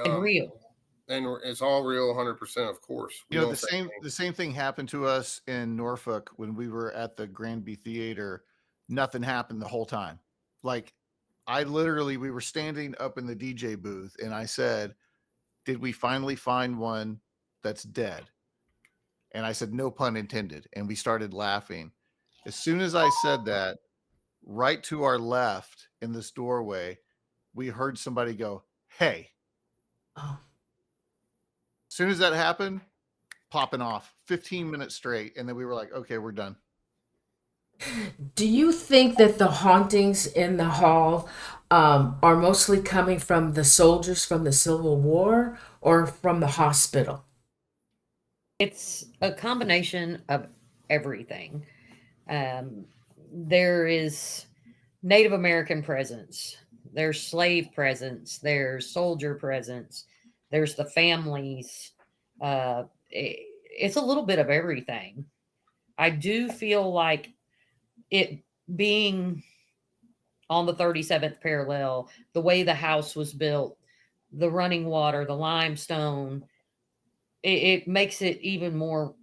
And real. And it's all real 100%, of course. The same thing happened to us in Norfolk when we were at the Granby Theater. Nothing happened the whole time. Like, we were standing up in the DJ booth, and I said, did we finally find one that's dead? And I said, no pun intended. And we started laughing. As soon as I said that, right to our left in this doorway, we heard somebody go, hey. Oh. As soon as that happened, popping off 15 minutes straight. And then we were like, okay, we're done. Do you think that the hauntings in the hall are mostly coming from the soldiers from the Civil War or from the hospital? It's a combination of everything. There is Native American presence, there's slave presence, there's soldier presence, there's the families. It's a little bit of everything. I do feel like it being on the 37th parallel, the way the house was built, the running water, the limestone, it makes it even more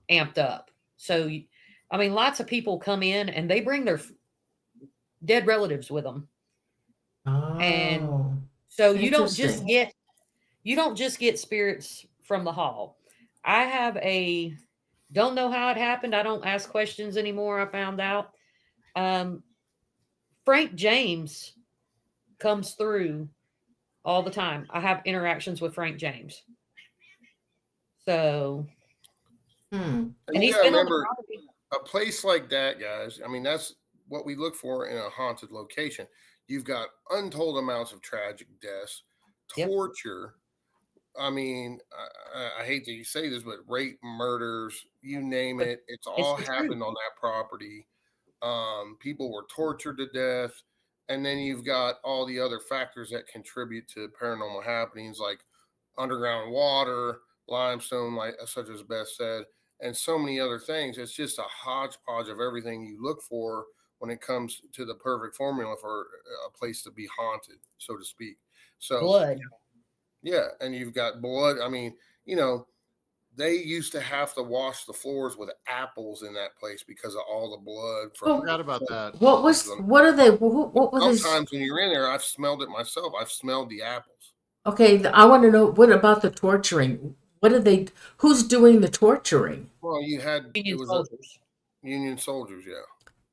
amped up. So, I mean, lots of people come in and they bring their dead relatives with them. Oh, and so you don't just get spirits from the hall. I have don't know how it happened. I don't ask questions anymore. I found out. Frank James comes through all the time. I have interactions with Frank James. So, and he's you gotta been on the remember, property. a place like that, guys. I mean, that's what we look for in a haunted location. You've got untold amounts of tragic deaths, torture. I mean, I hate to say this, but rape, murders, you name it, it's all happened on that property. People were tortured to death. And then you've got all the other factors that contribute to paranormal happenings, like underground water, limestone, like such as Beth said, and so many other things. It's just a hodgepodge of everything you look for when it comes to the perfect formula for a place to be haunted, so to speak. So blood. Yeah, and you've got blood. I mean, they used to have to wash the floors with apples in that place because of all the blood. I forgot about that. What are they? What were Sometimes when you're in there, I've smelled it myself. I've smelled the apples. Okay, I want to know, what about the torturing? Who's doing the torturing? Well, you had Union soldiers. Union soldiers, yeah.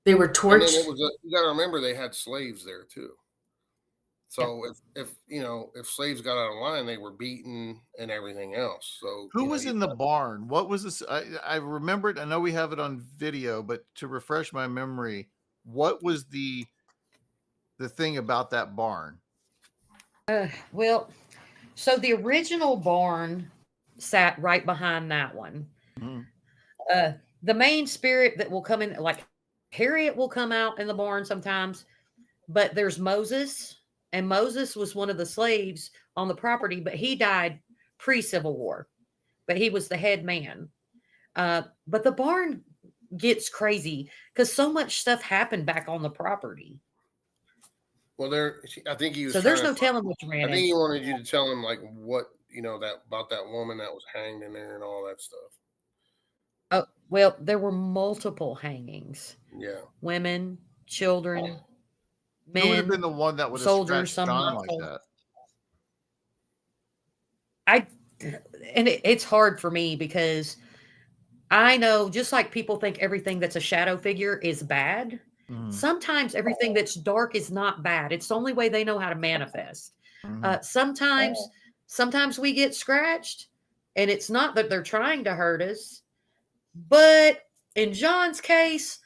They were And then torched. you got to remember they had slaves there too. So if if slaves got out of line, they were beaten and everything else. So Who was in the barn? What was this? I remember it. I know we have it on video, but to refresh my memory, what was the thing about that barn? Well, so the original barn sat right behind that one. Mhm. The main spirit that will come in, like Harriet will come out in the barn sometimes, but there's Moses, and Moses was one of the slaves on the property, but he died pre-Civil War, but he was the head man. But the barn gets crazy because so much stuff happened back on the property. Well, I think he was. So trying there's to no telling what you I ran think he into. wanted you to tell him like what that about that woman that was hanged in there and all that stuff. Oh, well, there were multiple hangings. Yeah. Women, children, Who would have been men, the one that would have soldiers, scratched some John not like so. that? It's hard for me because I know just like people think everything that's a shadow figure is bad, Mhm. sometimes everything that's dark is not bad. It's the only way they know how to manifest. Mhm. Sometimes we get scratched, and it's not that they're trying to hurt us, but in John's case,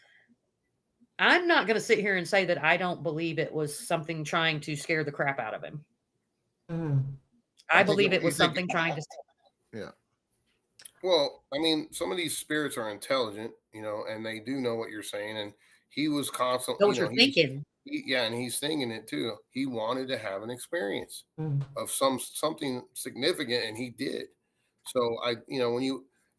I'm not going to sit here and say that I don't believe it was something trying to scare the crap out of him. Mm. I think believe it- it you was think- something trying to. Yeah. Well, I mean, some of these spirits are intelligent, and they do know what you're saying. And he was constantly, Know what you're thinking. and he's thinking it too. He wanted to have an experience Mm. of something significant, and he did. So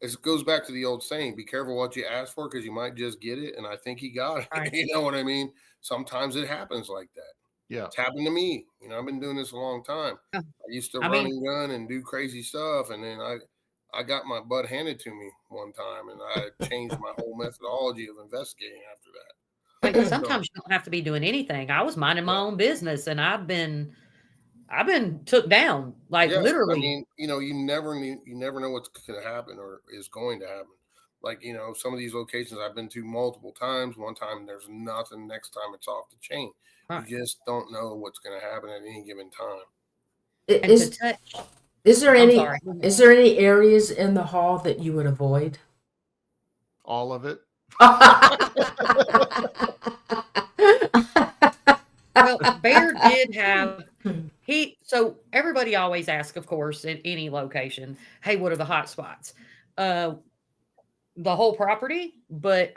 it goes back to the old saying: "Be careful what you ask for, because you might just get it." And I think he got it. Right. You know what I mean? Sometimes it happens like that. Yeah. It's happened to me. I've been doing this a long time. Yeah. I used to I run mean- and gun and do crazy stuff, and then I got my butt handed to me one time, and I changed my whole methodology of investigating after that. Like, sometimes you don't have to be doing anything. I was minding my own business, and I've been took down, like Yes, I literally. mean, you never know what's going to happen or is going to happen. Like, some of these locations I've been to multiple times. One time there's nothing. Next time it's off the chain. Right. You just don't know what's going to happen at any given time. And to Is touch. is there I'm any sorry. is there any areas in the hall that you would avoid? All of it. Well, Bear did have so everybody always asks, of course, at any location, hey, what are the hot spots? The whole property, but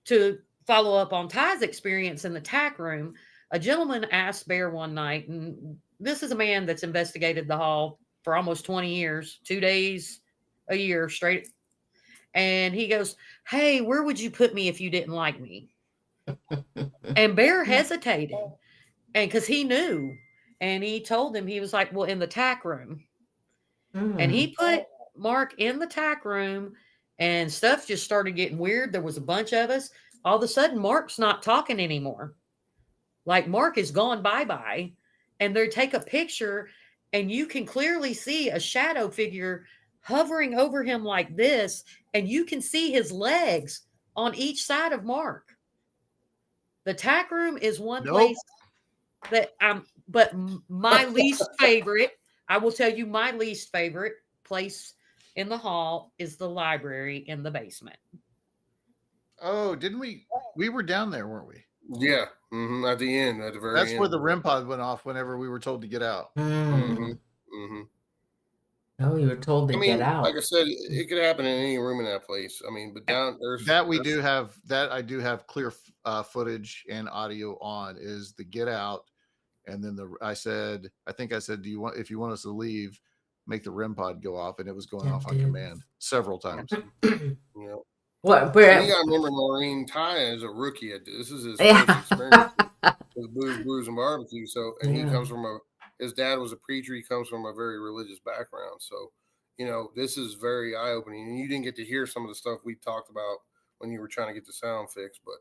to follow up on Ty's experience in the tack room, a gentleman asked Bear one night, and this is a man that's investigated the hall for almost 20 years, 2 days a year straight. And he goes, hey, where would you put me if you didn't like me? And Bear hesitated, and because he knew, and he told him, he was like, well, in the tack room. And he put Mark in the tack room, and stuff just started getting weird. There was a bunch of us. All of a sudden, Mark's not talking anymore. Like, Mark is gone bye-bye. And they take a picture, and you can clearly see a shadow figure hovering over him like this, and you can see his legs on each side of Mark. The tack room is one place that but my least favorite, I will tell you, my least favorite place in the hall is the library in the basement. Oh, didn't we? We were down there, weren't we? Yeah. At the end, at the very That's end. where the REM pod went off whenever we were told to get out. Oh, you were told to get out. Like I said, it could happen in any room in that place. But down there's That we do have that. I do have clear footage and audio on is the get out, and then I think I said, if you want us to leave, make the REM pod go off, and it was going off on command several times. What? You got to remember, Norene, Ty is a rookie at this. This is his first experience with booze, brews, and barbecue. So, and he comes from his dad was a preacher. He comes from a very religious background. So, this is very eye opening. And you didn't get to hear some of the stuff we talked about when you were trying to get the sound fixed. But,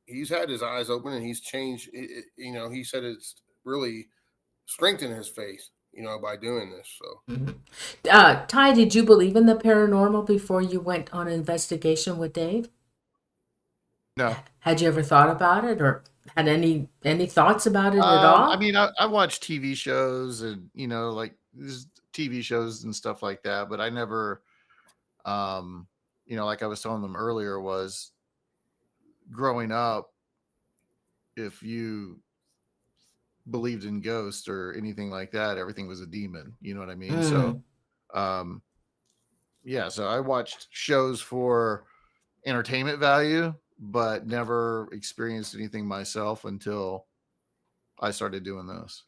he's had his eyes open and he's changed. He said it's really strengthened his faith. by doing this. So Mhm. Ty, did you believe in the paranormal before you went on an investigation with Dave? No. Had you ever thought about it, or had any thoughts about it at I all? mean, I watch TV shows and, like these TV shows and stuff like that, but I never, like I was telling them earlier, was growing up, if you believed in ghosts or anything like that, everything was a demon. You know what I mean? So, Mm. um, yeah, so I watched shows for entertainment value, but never experienced anything myself until I started doing this.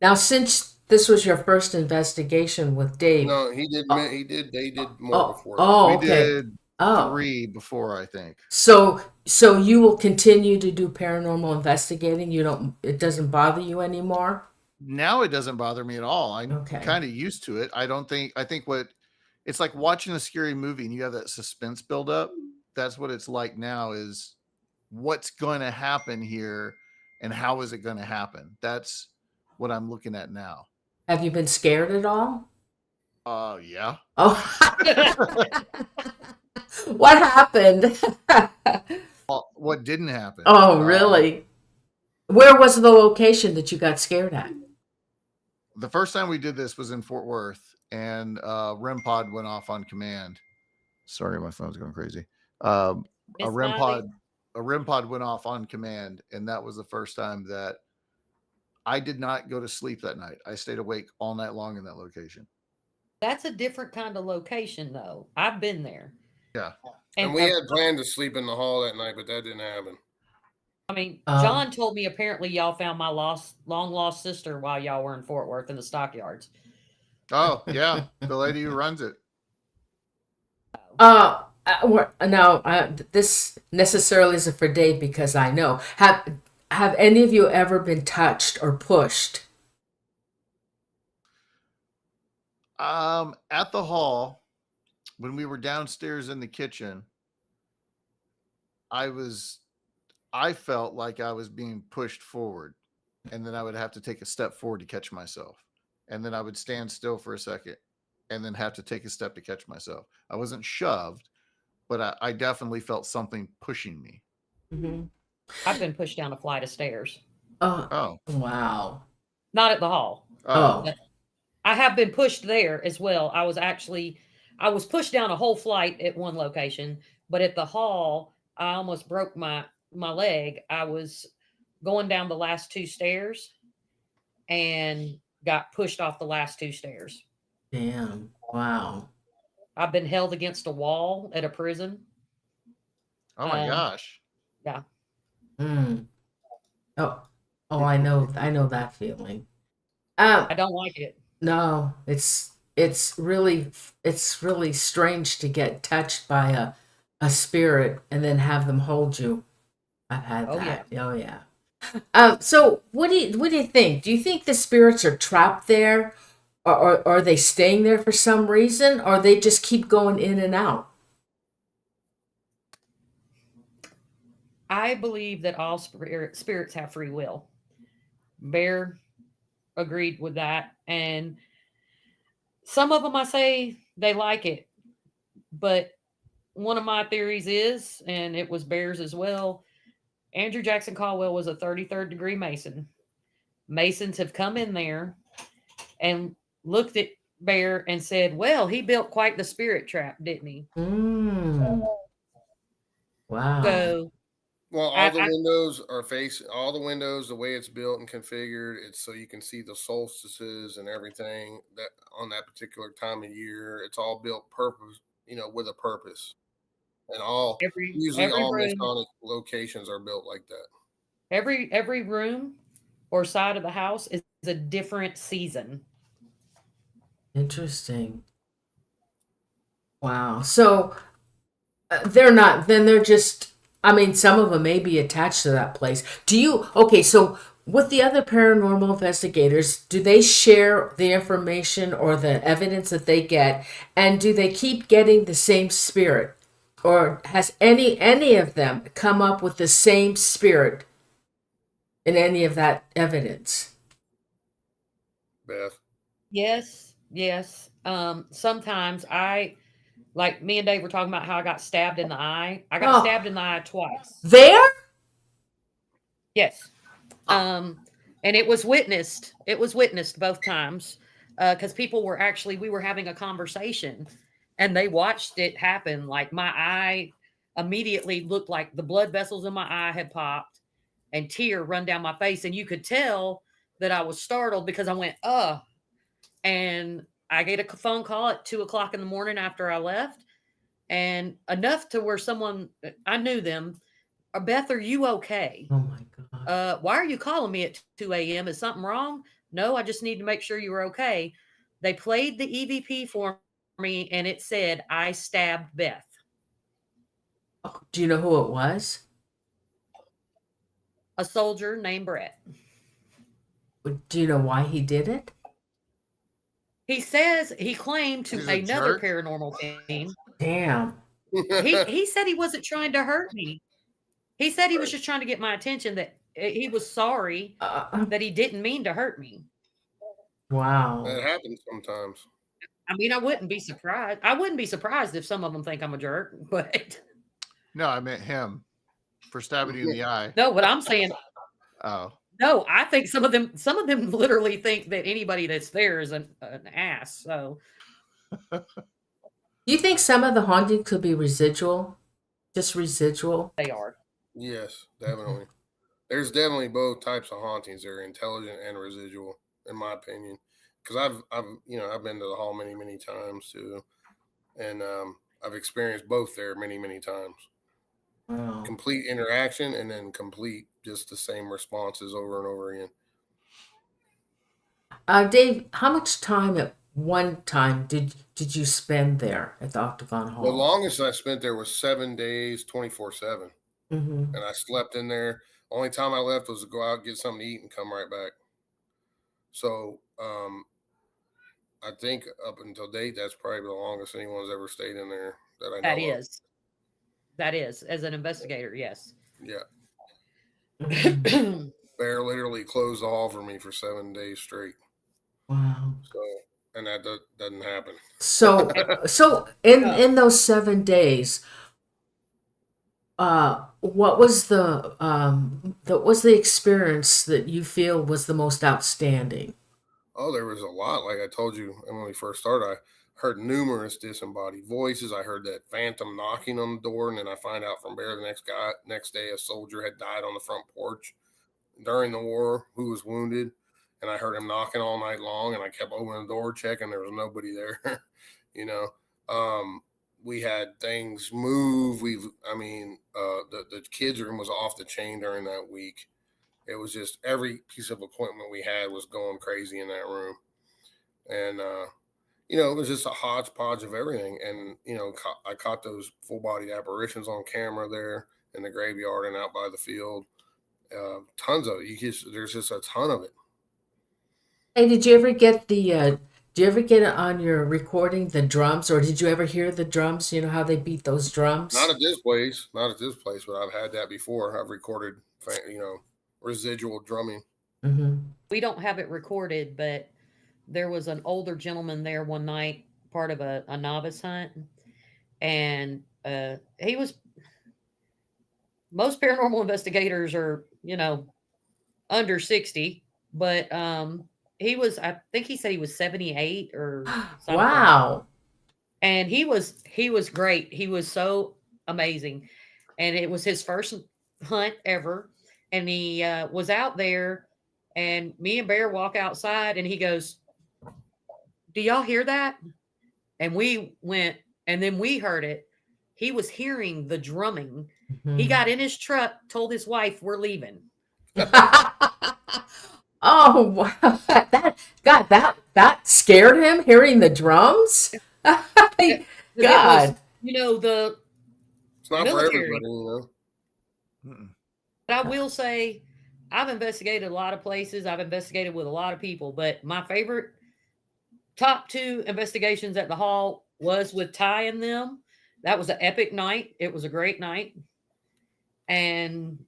Now, since this was your first investigation with Dave, no, he did. oh, They did more oh, before that. oh, We okay. did Oh, 3 before, I think. so you will continue to do paranormal investigating. It doesn't bother you anymore. Now it doesn't bother me at all. I'm Okay. kind of used to it. I think what it's like watching a scary movie and you have that suspense build up. That's what it's like now, is what's going to happen here and how is it going to happen? That's what I'm looking at now. Have you been scared at all? Yeah. Oh, what happened? Well, what didn't happen? Oh, really? Where was the location that you got scared at? The first time we did this was in Fort Worth, and REM pod went off on command. Sorry, my phone's going crazy. A Miss REM Miley? pod went off on command, and that was the first time that I did not go to sleep that night. I stayed awake all night long in that location. That's a different kind of location, though. I've been there. Yeah. And And we had planned to sleep in the hall that night, but that didn't happen. I mean, Um, John told me apparently y'all found my long lost sister while y'all were in Fort Worth in the stockyards. Oh, yeah. The lady who runs it. This necessarily isn't for Dave because I know. Have any of you ever been touched or pushed? At the hall, when we were downstairs in the kitchen, I felt like I was being pushed forward, and then I would have to take a step forward to catch myself. And then I would stand still for a second and then have to take a step to catch myself. I wasn't shoved, but I definitely felt something pushing me. Mm-hmm. I've been pushed down a flight of stairs. Oh. Wow. Not at the hall. Oh. But I have been pushed there as well. I was pushed down a whole flight at one location, but at the hall, I almost broke my leg. I was going down the last 2 stairs and got pushed off the last 2 stairs. Damn. Wow. I've been held against a wall at a prison. Oh my gosh. Yeah. Mm. Oh. Oh, I know that feeling. I don't like it. No, it's really strange to get touched by a spirit and then have them hold you. I've had Oh, that. Oh yeah. So what do you think? Do you think the spirits are trapped there, or are they staying there for some reason, or they just keep going in and out? I believe that all spirits have free will. Bear agreed with that. And some of them, I say they like it. But one of my theories is, and it was Bear's as well, Andrew Jackson Caldwell was a 33rd degree Mason. Masons have come in there and looked at Bear and said, well, he built quite the spirit trap, didn't he? Mm. Wow. So, Well, all the windows, the way it's built and configured, it's so you can see the solstices and everything that on that particular time of year. It's all built with a purpose. And usually all room, Masonic locations are built like that. every room or side of the house is a different season. Interesting. Wow. So they're just, I mean, some of them may be attached to that place. Okay, so with the other paranormal investigators, do they share the information or the evidence that they get? And do they keep getting the same spirit? Or has any of them come up with the same spirit in any of that evidence? Beth. Yes, yes. Sometimes like me and Dave were talking about how I got stabbed in the eye. I got Oh, stabbed in the eye twice. there? Yes. Oh, And it was witnessed. It was witnessed both times because people were actually, we were having a conversation and they watched it happen. Like my eye immediately looked like the blood vessels in my eye had popped and tear run down my face. And you could tell that I was startled because I went, and I get a phone call at 2 o'clock in the morning after I left and enough to where someone, I knew them, Beth, are you okay? oh my God. Why are you calling me at 2 a.m.? Is something wrong? No, I just need to make sure you were okay. They played the EVP for me and it said, I stabbed Beth. Oh, do you know who it was? A soldier named Brett. Do you know why he did it? He says he claimed to He's a another jerk. paranormal team. Damn. He said he wasn't trying to hurt me. He said he was just trying to get my attention, that he was sorry that he didn't mean to hurt me. Wow. That happens sometimes. I mean, I wouldn't be surprised. I wouldn't be surprised if some of them think I'm a jerk, but No, I meant him for stabbing you in the eye. no, what I'm saying, Oh, no, I think some of them literally think that anybody that's there is an ass. So You think some of the haunting could be residual? Just residual? they are. Yes, definitely. There's definitely both types of hauntings. They're intelligent and residual, in my opinion. Because I've been to the hall many, many times too, and I've experienced both there many, many times. Wow. Complete interaction and then complete just the same responses over and over again. Dave, how much time at one time did you spend there at the Octagon The Hall? longest I spent there was 7 days, 24/7, Mm-hmm. and I slept in there. Only time I left was to go out, get something to eat, and come right back. So I think up until date, that's probably the longest anyone's ever stayed in there that I know of. That is, as an investigator, yes. Yeah, Mm-hmm. Bear literally closed the hall for me for 7 days straight. Wow. So, and that doesn't happen. So in those 7 days, what was the experience that you feel was the most outstanding? Oh, there was a lot. Like I told you, and when we first started, I heard numerous disembodied voices. I heard that phantom knocking on the door, and then I find out from Bear the next day a soldier had died on the front porch during the war who was wounded, and I heard him knocking all night long, and I kept opening the door, checking. There was nobody there. you know, we had things move. The kids' room was off the chain during that week. It was just every piece of equipment we had was going crazy in that room. And, it was just a hodgepodge of everything. And, I caught those full bodied apparitions on camera there in the graveyard and out by the field. Tons of it. There's just a ton of it. Hey, did you ever get it on your recording, the drums, or did you ever hear the drums? You know how they beat those drums? Not at this place, but I've had that before. I've recorded, residual drumming. Mm-hmm. We don't have it recorded, but there was an older gentleman there one night, part of a novice hunt, and he was. Most paranormal investigators are, under 60, but he was. I think he said he was 78 or something. Wow. And he was great. He was so amazing, and it was his first hunt ever. And he was out there, and me and Bear walk outside, and he goes, "Do y'all hear that?" And we went, and then we heard it. He was hearing the drumming. Mm-hmm. He got in his truck, told his wife, "We're leaving." Oh wow! That scared him hearing the drums. God. It's not military. for everybody, Mm-mm. But I will say, I've investigated a lot of places. I've investigated with a lot of people, but my favorite top 2 investigations at the hall was with Ty and them. That was an epic night. It was a great night. And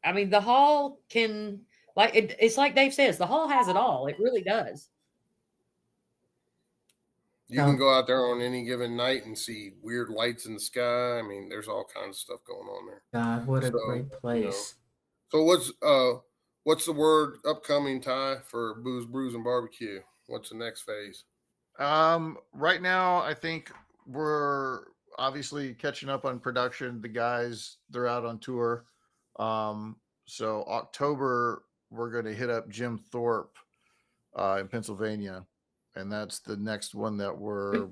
I mean, the hall can, it's like Dave says, the hall has it all. It really does. You can go out there on any given night and see weird lights in the sky. I mean, there's all kinds of stuff going on there. God, what a So, great place. So what's the word upcoming, Ty, for Booze, Brews, and Barbecue? What's the next phase? Right now, I think we're obviously catching up on production. The guys, they're out on tour. So October, we're going to hit up Jim Thorpe in Pennsylvania, and that's the next one that we're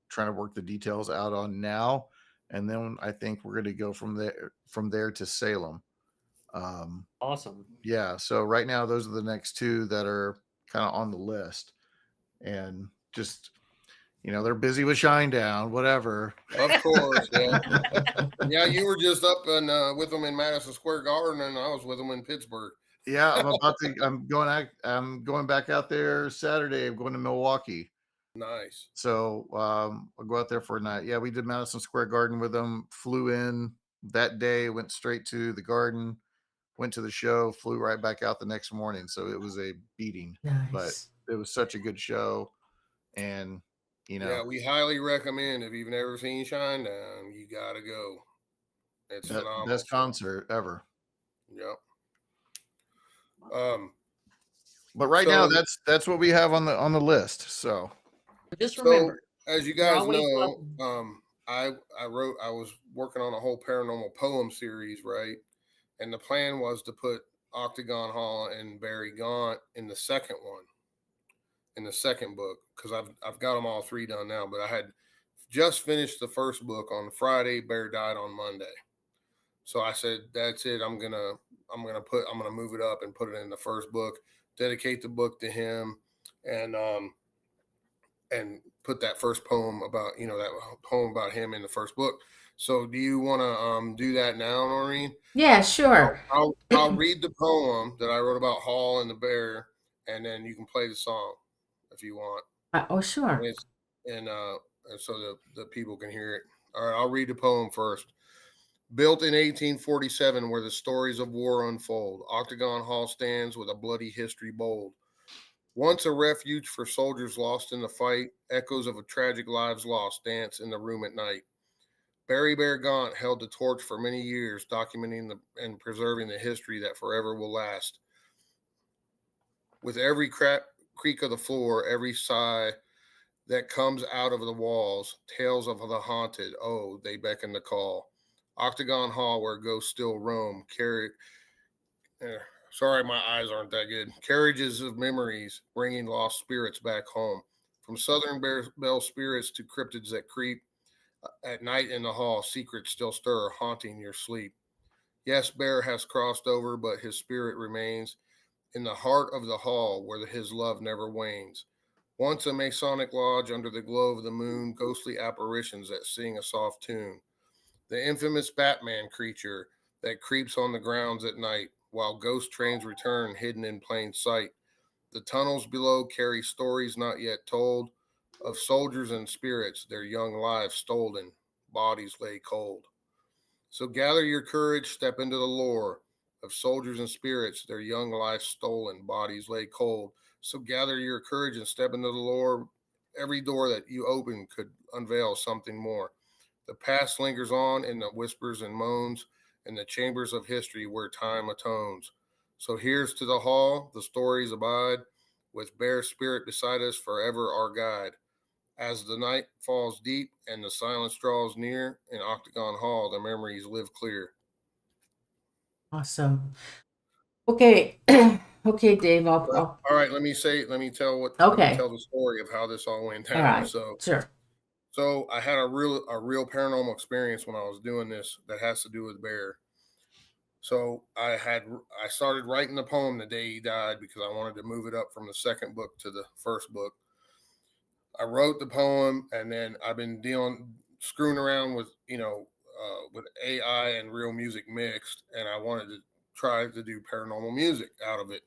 trying to work the details out on now. And then I think we're going to go from there to Salem. Awesome. Yeah. So right now, those are the next two that are kind of on the list, and just they're busy with Shinedown, whatever. Of course, yeah. Yeah, you were just up and with them in Madison Square Garden, and I was with them in Pittsburgh. Yeah, I'm going back out there Saturday. I'm going to Milwaukee. Nice. So I'll go out there for a night. Yeah, we did Madison Square Garden with them. Flew in that day, went straight to the garden, went to the show, flew right back out the next morning. So it was a beating, but it was such a good show. And yeah, we highly recommend, if you've never seen Shinedown, you gotta go. It's phenomenal. Best concert ever. Yep. But right now, that's what we have on the list. So just remember, as you guys know, I was working on a whole paranormal poem series, right? And the plan was to put Octagon Hall and Barry Gaunt in the second one, in the second book, because I've got them all three done now. But I had just finished the first book on Friday. Bear died on Monday, so I said, "That's it. I'm gonna move it up and put it in the first book. Dedicate the book to him, and put that first poem about that poem about him in the first book." So do you want to do that now, Norene? Yeah, sure. I'll read the poem that I wrote about Hall and the bear, and then you can play the song if you want. Oh, sure. And so the people can hear it. All right, I'll read the poem first. Built in 1847, where the stories of war unfold, Octagon Hall stands with a bloody history bold. Once a refuge for soldiers lost in the fight, echoes of tragic lives lost dance in the room at night. Barry Bear Gaunt held the torch for many years, documenting and preserving the history that forever will last. With every creak of the floor, every sigh that comes out of the walls, tales of the haunted, oh, they beckon to call. Octagon Hall, where ghosts still roam, sorry, my eyes aren't that good. Carriages of memories, bringing lost spirits back home. From southern bell spirits to cryptids that creep, at night in the hall, secrets still stir, haunting your sleep. Yes, Bear has crossed over, but his spirit remains in the heart of the hall where his love never wanes. Once a Masonic lodge under the glow of the moon, ghostly apparitions that sing a soft tune. The infamous Batman creature that creeps on the grounds at night, while ghost trains return hidden in plain sight. The tunnels below carry stories not yet told, of soldiers and spirits, their young lives stolen, bodies lay cold. So gather your courage, step into the lore of soldiers and spirits, their young lives stolen, bodies lay cold. So gather your courage and step into the lore. Every door that you open could unveil something more. The past lingers on in the whispers and moans, in the chambers of history where time atones. So here's to the hall, the stories abide, with Bear spirit beside us, forever our guide. As the night falls deep and the silence draws near, in Octagon Hall, the memories live clear. Awesome. Okay. Okay, Dave. All right, let me tell the story of how this all went down. All right. So Sure. So I had a real paranormal experience when I was doing this that has to do with Bear. So I started writing the poem the day he died because I wanted to move it up from the second book to the first book. I wrote the poem, and then I've been screwing around with with AI and real music mixed, and I wanted to try to do paranormal music out of it.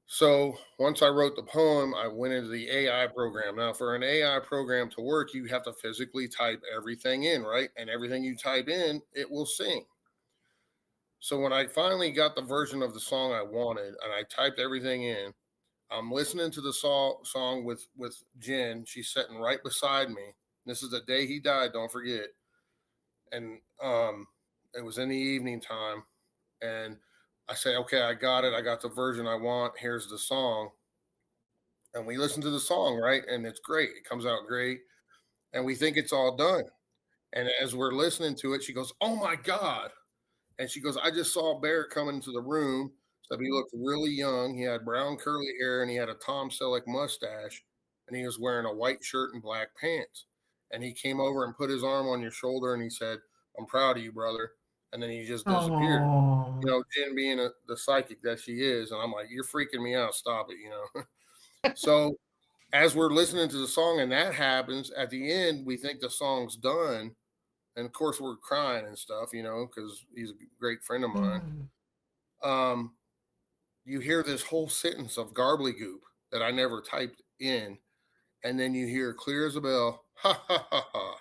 So once I wrote the poem, I went into the AI program. Now, for an AI program to work, you have to physically type everything in, right? And everything you type in, it will sing. So when I finally got the version of the song I wanted, and I typed everything in, I'm listening to the song with Jen. She's sitting right beside me. This is the day he died, don't forget. And it was in the evening time. And I say, okay, I got it. I got the version I want. Here's the song. And we listen to the song, right? And it's great. It comes out great. And we think it's all done. And as we're listening to it, she goes, oh my God. And she goes, I just saw Bear come into the room. So he looked really young. He had brown curly hair and he had a Tom Selleck mustache. And he was wearing a white shirt and black pants. And he came over and put his arm on your shoulder and he said, I'm proud of you, brother. And then he just disappeared. Oh. You know, Jen being the psychic that she is. And I'm like, you're freaking me out. Stop it, you know. So as we're listening to the song and that happens, at the end, we think the song's done. And of course, we're crying and stuff, you know, because he's a great friend of mine. You hear this whole sentence of gobbledygook that I never typed in. And then you hear clear as a bell, ha, ha, ha, ha.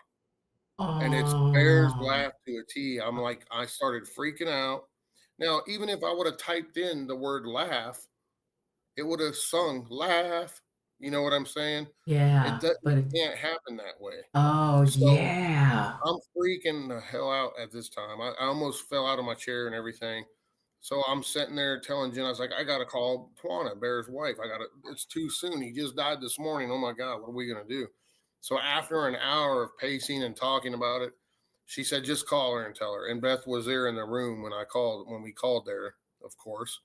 And it's Bear's laugh to a T. I'm like, I started freaking out. Now, even if I would have typed in the word laugh, it would have sung laugh. You know what I'm saying? Yeah. It can't happen that way. So Yeah. I'm freaking the hell out at this time. I almost fell out of my chair and everything. So I'm sitting there telling Jen, I was like, I got to call Twana, Bear's wife. It's too soon. He just died this morning. Oh my God, what are we going to do? So after an hour of pacing and talking about it, she said, just call her and tell her. And Beth was there in the room when we called there, of course.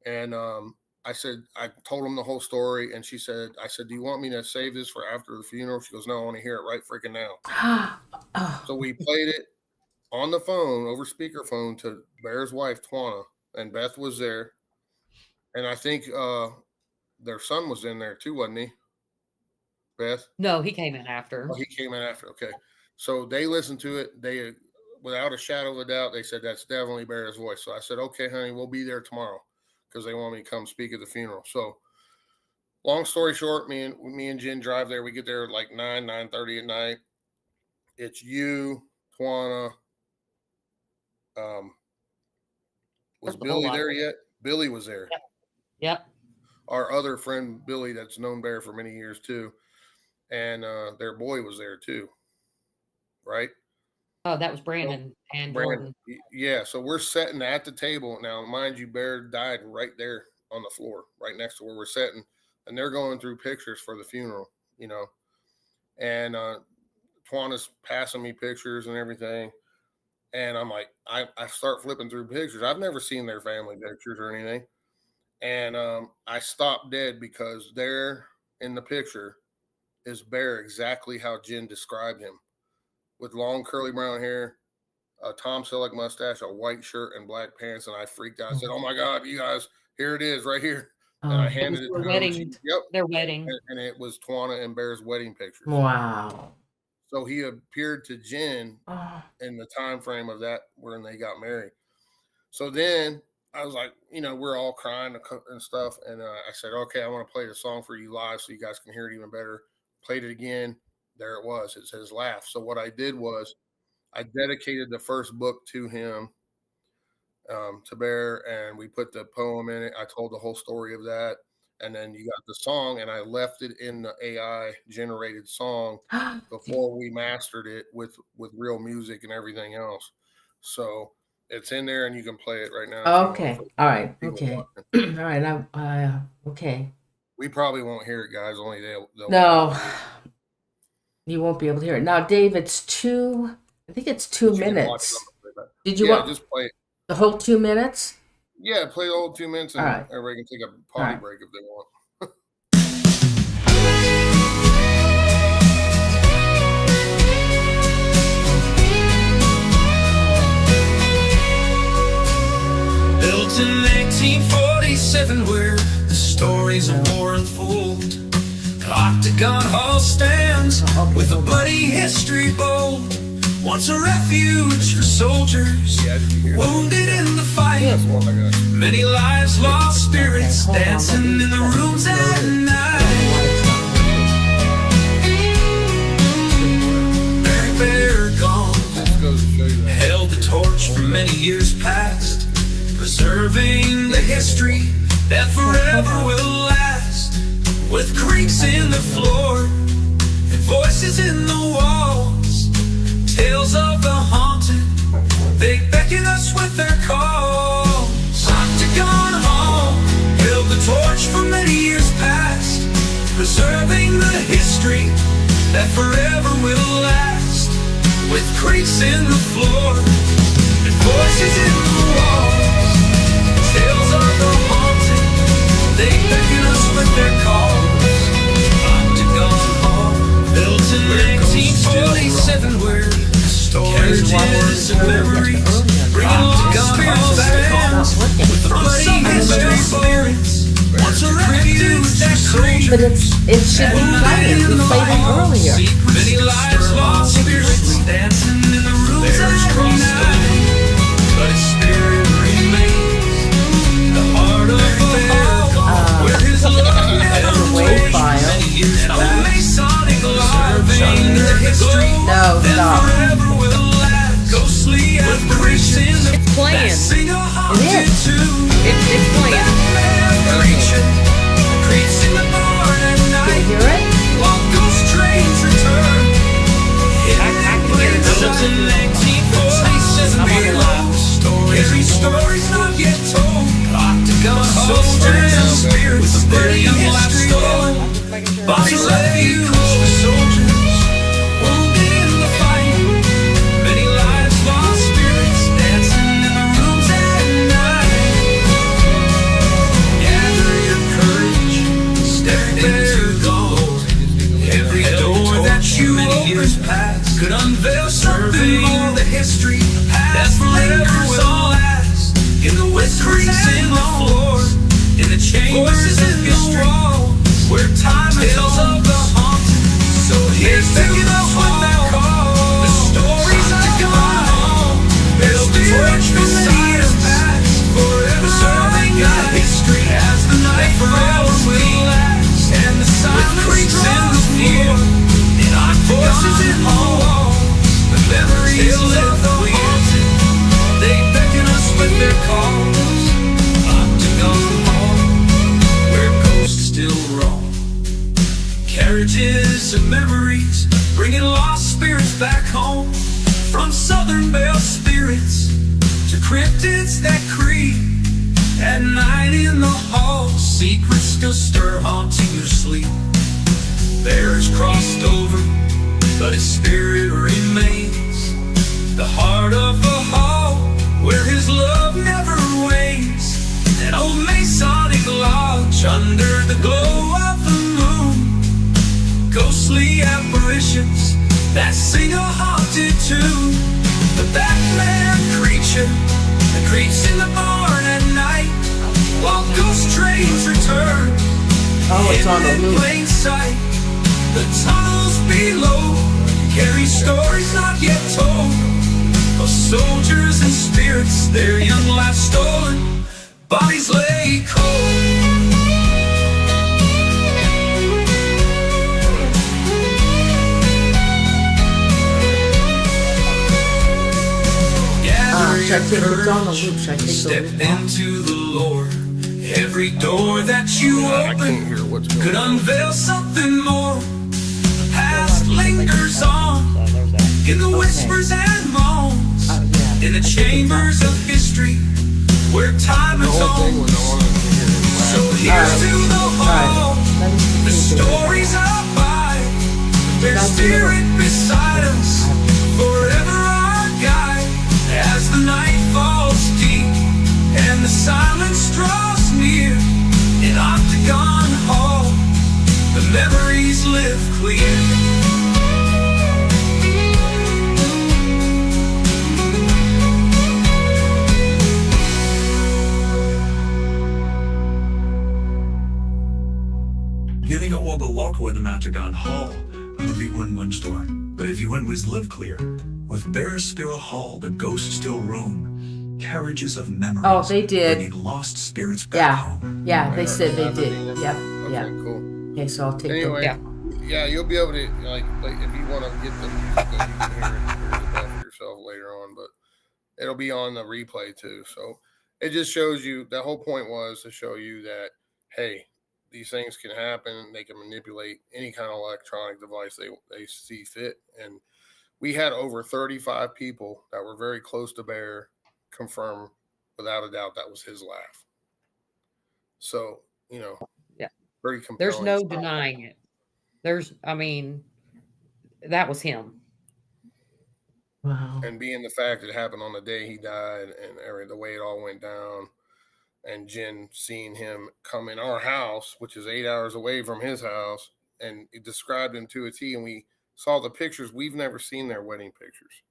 And I told him the whole story. And I said, do you want me to save this for after the funeral? She goes, no, I want to hear it right freaking now. So we played it on the phone over speakerphone to Bear's wife, Twana. And Beth was there. And I think their son was in there too, wasn't he? Beth? No, he came in after. Oh, he came in after. Okay. So they listened to it. They, without a shadow of a doubt, they said, that's definitely Bear's voice. So I said, okay, honey, we'll be there tomorrow because they want me to come speak at the funeral. So long story short, me and Jen drive there. We get there at like 9:30 at night. It's you, Twana. Was Billy there yet? Billy was there. Yep. Our other friend, Billy, that's known Bear for many years too. And their boy was there too. Right? Oh, that was Brandon and Jordan. Yeah. So we're sitting at the table. Now, mind you, Bear died right there on the floor, right next to where we're sitting. And they're going through pictures for the funeral, you know. And Twana's passing me pictures and everything. And I'm like, I start flipping through pictures. I've never seen their family pictures or anything. And I stopped dead because there in the picture is Bear exactly how Jen described him. With long curly brown hair, a Tom Selleck mustache, a white shirt, and black pants. And I freaked out. I said, oh my God, you guys, here it is right here. And I handed it to them. Their wedding. And it was Twana and Bear's wedding pictures. Wow. So he appeared to Jen in the time frame of that when they got married. So then I was like, you know, we're all crying and stuff. And I said, okay, I want to play the song for you live so you guys can hear it even better. Played it again. There it was. It says laugh. So what I did was I dedicated the first book to him, to Bear, and we put the poem in it. I told the whole story of that. And then you got the song, and I left it in the AI generated song before we mastered it with real music and everything else. So it's in there, and you can play it right now. Okay. All right. Okay. All right. Okay. We probably won't hear it, guys. Only they'll No, you won't be able to hear it. Now, Dave, I think it's 2 minutes. Did you want just play it. The whole 2 minutes? Yeah, play the whole 2 minutes, and right. Everybody can take a potty break if they want. Built in 1847, where the stories of war unfold. The Octagon Hall stands with a bloody history bold. Once a refuge for soldiers wounded in the fight. Many lives lost, spirits dancing in the rooms at night. Bear gone, held the torch for many years past, preserving the history that forever will last. with creaks in the floor and voices in the walls. Tales of the haunted, they beckon us with their calls. Octagon Hall held the torch for many years past, preserving the history that forever will last. With creaks in the floor and voices in the walls, tales of the haunted, they beckon us with their calls. Octagon Hall, built in 1947, where carriages and memories bring lost spirits back with the bloody history spirits. Once a refuge that creep, But it should be playing. We played it earlier. many lives lost spirits dancing in the rooms at night. But his spirit remains the heart of the hall, where his love never wave wanes. file. Many years back, Masonic loving the history No, that stop. forever will last. Ghostly apparitions It's playing. that sing a haunted is. tune. It's playing. Batman creature creeps in the barn at Can you night. hear it? While ghost trains return, I can hear it. built in 1947 I'm on the below. Carry stories not yet told. Octagon soldiers and spirits, with a bloody history told. Bodies refuge for soldiers wounded in the fight. Many lives lost spirits dancing in the rooms at night. Gather your courage, step into gold. Every door that you open past could unveil something more. The history that lingers on last in the whispers in the floor, in the chambers in the wall, where time tells of the haunted. So here's picking up with that call. The stories are gone. Build the torch beside us past, forever serving our history as the night forever will last. And the silence creeps in the floor, and our voices in the wall. The memories of the haunted, they beckon us with their calls. Octagon Hall, where ghosts still roam. Carriages and memories, bringing lost spirits back home. From southern belle spirits to cryptids that creep at night in the hall. Secrets still stir, haunting your sleep. Bears crossed over, but his spirit remains the heart of the hall, where his love never wanes. An old Masonic lodge under the glow of the moon, ghostly apparitions that sing a haunted tune. The Batman creature that creeps in the barn at night, while ghost trains return. Oh, it's on the hidden in loop. plain sight. The tunnels below carry stories not yet told of soldiers and spirits, their young lives stolen, bodies lay cold. Should I take it on the loop? Should I take the Step loop off? into the Lord. Every door that you I can't open hear what's going could on. unveil something more. The past lingers on in the whispers and moans, in the chambers of history where time The is whole thing on. went on and So here's to the hall. Let me see The if you can hear it. stories are by their spirit beside us, forever our guide as the night falls deep and the silence draws near. In Octagon Hall, the memories live clear. You think it will be locked with the Octagon Hall, maybe one store. But if you went with Live Clear, with Bears Still Hall, the ghosts still roam, carriages of memories. Oh, they did. Bringing lost spirits back Yeah, home. yeah, they said they Everything did. in Yep, there? yep. Okay, cool. Okay, so I'll take Anyway, Yeah. yeah, you'll be able to like if you want to get the music, then you can hear it for yourself later on. But it'll be on the replay too. So it just shows you. The whole point was to show you that hey, these things can happen. They can manipulate any kind of electronic device they see fit. And we had over 35 people that were very close to Bear confirm without a doubt that was his laugh. So, Yeah. very compelling. There's no stuff. denying it. That was him. Wow. And being the fact it happened on the day he died and the way it all went down, and Jen seeing him come in our house, which is 8 hours away from his house, and it described him to a T, and we saw the pictures. We've never seen their wedding pictures.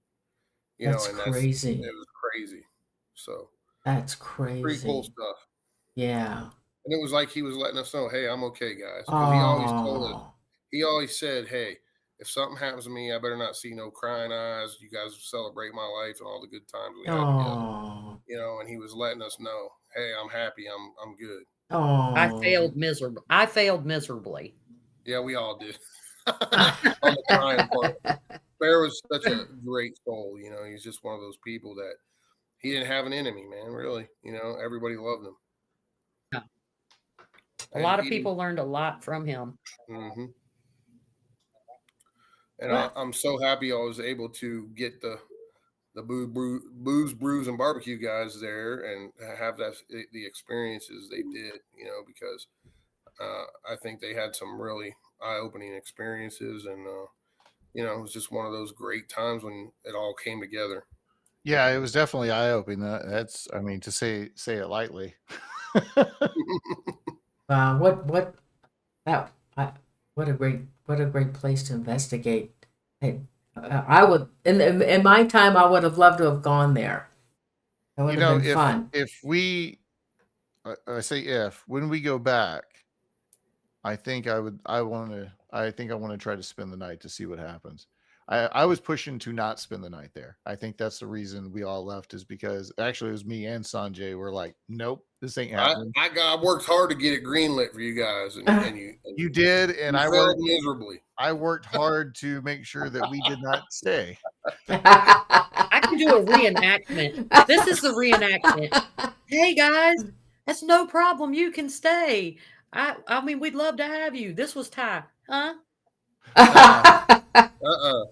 That's crazy. It was crazy. So That's pretty cool crazy. stuff. Yeah. And it was like he was letting us know, hey, I'm okay, guys. Because he always told us, Oh, he always said, hey, if something happens to me, I better not see no crying eyes. You guys celebrate my life and all the good times we had together. oh, And he was letting us know, hey, I'm happy, I'm good. I oh. failed miserably. Yeah, we all did. On the crying part. Bear was such a great soul, he's just one of those people that he didn't have an enemy, man, really. Everybody loved him. Yeah. A And lot of people learned a lot from him. Mm-hmm. And I'm so happy I was able to get the booze, brews, and barbecue guys there and have the experiences they did, because I think they had some really eye-opening experiences, and it was just one of those great times when it all came together. Yeah, it was definitely eye-opening. That's, to say it lightly. Wow, what a great place to investigate. Hey, I would in my time I would have loved to have gone there. It would have been fun. If we, I say if, when we go back, I think I want to try to spend the night to see what happens. I was pushing to not spend the night there. I think that's the reason we all left, is because actually it was me and Sanjay were like, nope, this ain't happening. I worked hard to get it greenlit for you guys, and you did, and I worked miserably. I worked hard to make sure that we did not stay. I can do a reenactment. This is the reenactment. Hey guys, that's no problem. You can stay. We'd love to have you. This was Ty, huh?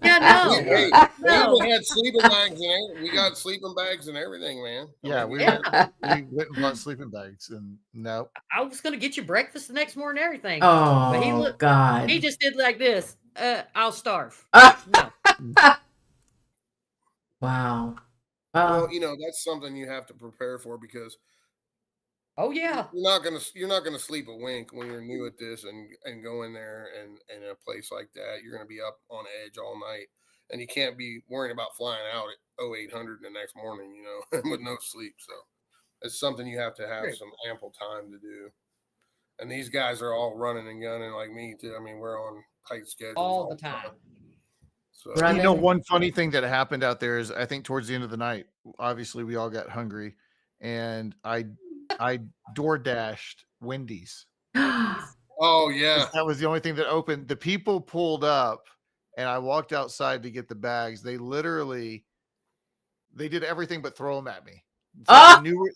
Yeah, no. We even had sleeping bags and we got sleeping bags and everything, man. Yeah, we went and bought sleeping bags, and no. I was gonna get you breakfast the next morning and everything. Oh, but God. he just did like this. I'll starve. No. Wow. Well, that's something you have to prepare for, because oh yeah, you're not gonna sleep a wink when you're new at this and go in there and in a place like that. You're gonna be up on edge all night, and you can't be worrying about flying out at 0800 the next morning, with no sleep. So it's something you have to have some ample time to do. And these guys are all running and gunning like me too. I mean, we're on tight schedules all the time. So one funny thing that happened out there is, I think towards the end of the night, obviously we all got hungry, and I door dashed Wendy's. Oh yeah, that was the only thing that opened. The people pulled up, and I walked outside to get the bags. They did everything but throw them at me.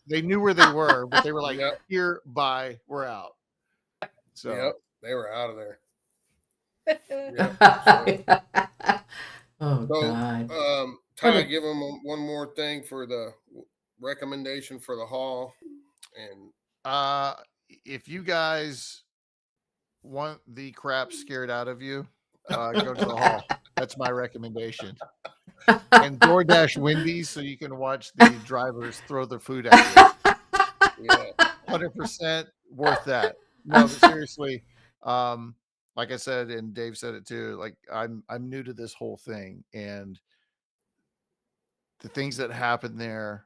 They knew where they were, but they were like, "Here, bye, we're out." So they were out of there. God. Ty, give them one more thing for the recommendation for the hall. And if you guys want the crap scared out of you, go to the hall. That's my recommendation. And DoorDash Wendy's so you can watch the drivers throw their food at you. Yeah, 100% worth that. No, but seriously, like I said, and Dave said it too, like I'm new to this whole thing, and the things that happen there,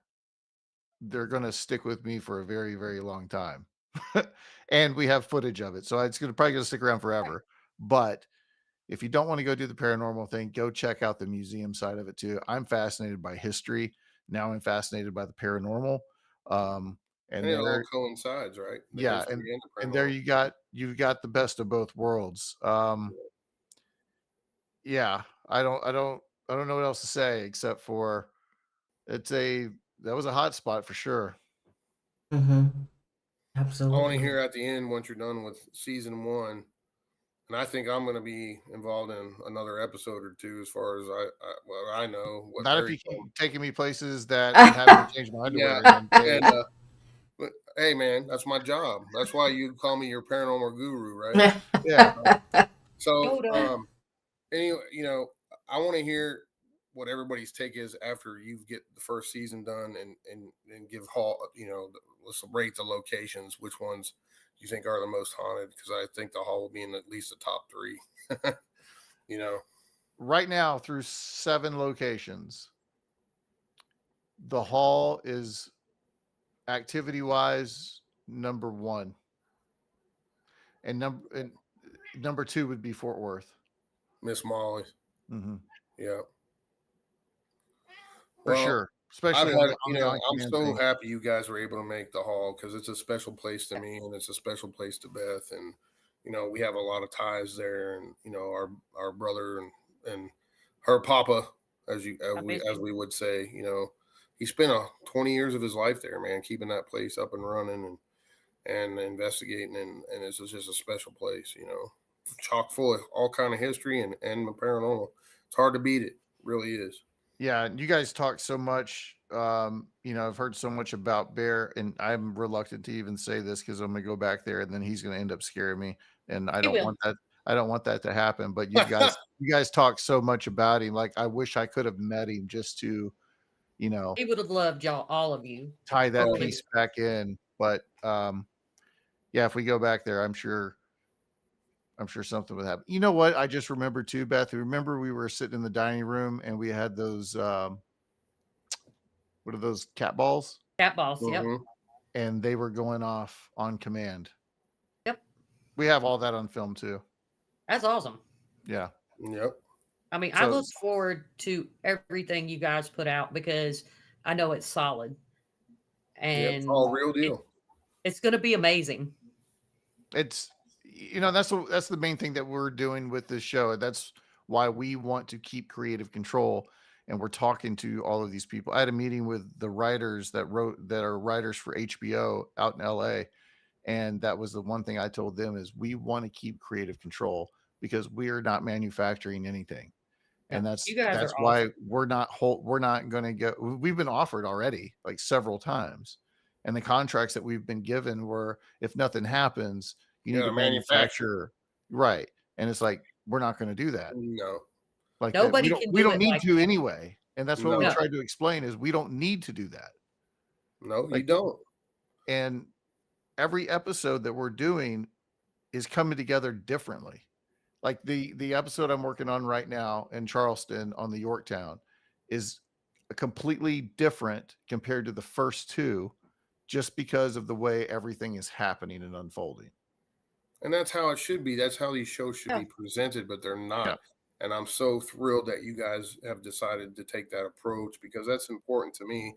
they're going to stick with me for a very, very long time. And we have footage of it, so it's probably going to stick around forever. But if you don't want to go do the paranormal thing, go check out the museum side of it too. I'm fascinated by history. Now I'm fascinated by the paranormal. And it all coincides, right? Yeah, and there you've got the best of both worlds. Yeah, I don't know what else to say, except for that was a hot spot for sure. Mm-hmm. I want Absolutely. to hear at the end once you're done with season 1. And I think I'm going to be involved in another episode or two, as far as what I know. What Not if Barry you told keep taking me places that have me change my me. Yeah, underwear. And and but hey, man, that's my job. That's why you call me your paranormal guru, right? yeah, So, Yoda. anyway, I want to hear what everybody's take is after you get the first season done, and give let's rate the locations. Which ones you think are the most haunted? Because I think the hall will be in at least the top 3. you know, right now through 7 locations, the hall is activity wise number 1, and number 2 would be Fort Worth. Miss Molly. Mm-hmm. Yeah. For Well, sure, I've especially had, on the on I'm command so thing. happy you guys were able to make the hall, because it's a special place to me, and it's a special place to Beth, and we have a lot of ties there, and our brother and her papa, as I miss you. we would say, he spent 20 years of his life there, man, keeping that place up and running, and investigating, and it's just a special place, chock full of all kind of history and the paranormal. It's hard to beat it, really is. Yeah, you guys talk so much. I've heard so much about Bear, and I'm reluctant to even say this because I'm gonna go back there, and then he's gonna end up scaring me, and I He don't will. want that. I don't want that to happen. But you guys talk so much about him. Like I wish I could have met him just to, He would have loved y'all, all of you. tie that Oh, piece back in. But yeah, if we go back there, I'm sure something would happen. You know what? I just remembered too, Beth. Remember we were sitting in the dining room and we had those what are those, cat balls? Cat boss. Yep. mhm. And they were going off on command. Yep. We have all that on film too. That's awesome. Yeah. Yep. I mean, I So look forward to everything you guys put out because I know it's solid Yep. and It's all real deal. it's going to be amazing. it's that's the main thing that we're doing with this show. That's why we want to keep creative control, and we're talking to all of these people. I had a meeting with the writers that are writers for HBO out in LA, and that was the one thing I told them is we want to keep creative control because we are not manufacturing anything. And Yeah, you guys that's are why awesome. we're not going to go. We've been offered already like several times, and the contracts that we've been given were, if nothing happens, you need Yeah, to manufacturer. manufacture, right? And it's like we're not going to do that No, like that. Nobody can We do don't it need like to that. anyway, and that's what we no, No, tried to explain is we don't need to do that. no, you Like, don't. and every episode that we're doing is coming together differently. Like the episode I'm working on right now in Charleston on the Yorktown is completely different compared to the first 2, just because of the way everything is happening and unfolding. And that's how it should be. That's how these shows should yeah, be presented, but they're Yeah. not. And I'm so thrilled that you guys have decided to take that approach, because that's important to me.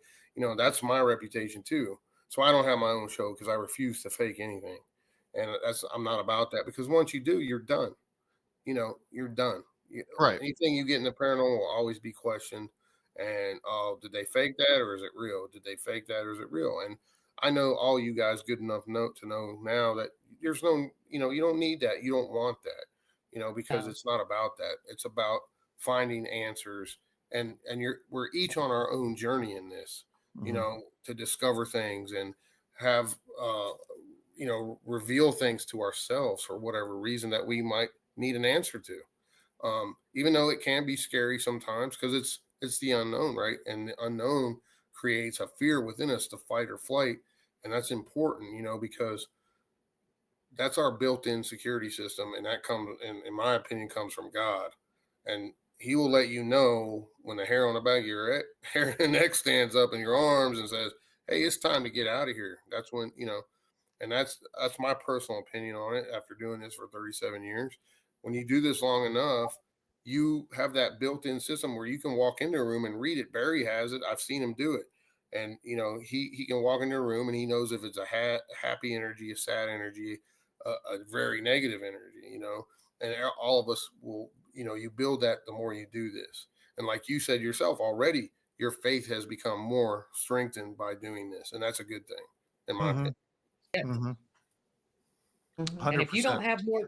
That's my reputation too. So I don't have my own show because I refuse to fake anything. And I'm not about that, because once you do, you're done. You're done. Right. Anything you get in the paranormal will always be questioned. And did they fake that, or is it real? Did they fake that, or is it real? And I know all you guys good enough to know now that there's no, you don't need that. You don't want that, because no. it's not about that. It's about finding answers, and we're each on our own journey in this, Mhm. to discover things and have, reveal things to ourselves for whatever reason that we might need an answer to. Even though it can be scary sometimes, because it's the unknown, right? And the unknown creates a fear within us to fight or flight, and that's important, because that's our built-in security system, and that comes, in my opinion, comes from God, and He will let you know when the hair on the back of your hair and neck stands up in your arms and says, "Hey, it's time to get out of here." That's when and that's my personal opinion on it. After doing this for 37 years, when you do this long enough, you have that built-in system where you can walk into a room and read it. Barry has it. I've seen him do it, and he can walk into a room and he knows if it's a happy energy, a sad energy, a very negative energy. And all of us will. You build that the more you do this, and like you said yourself already, your faith has become more strengthened by doing this, and that's a good thing, in my Mhm. opinion. Mhm. Mhm. And if you don't 100%. have more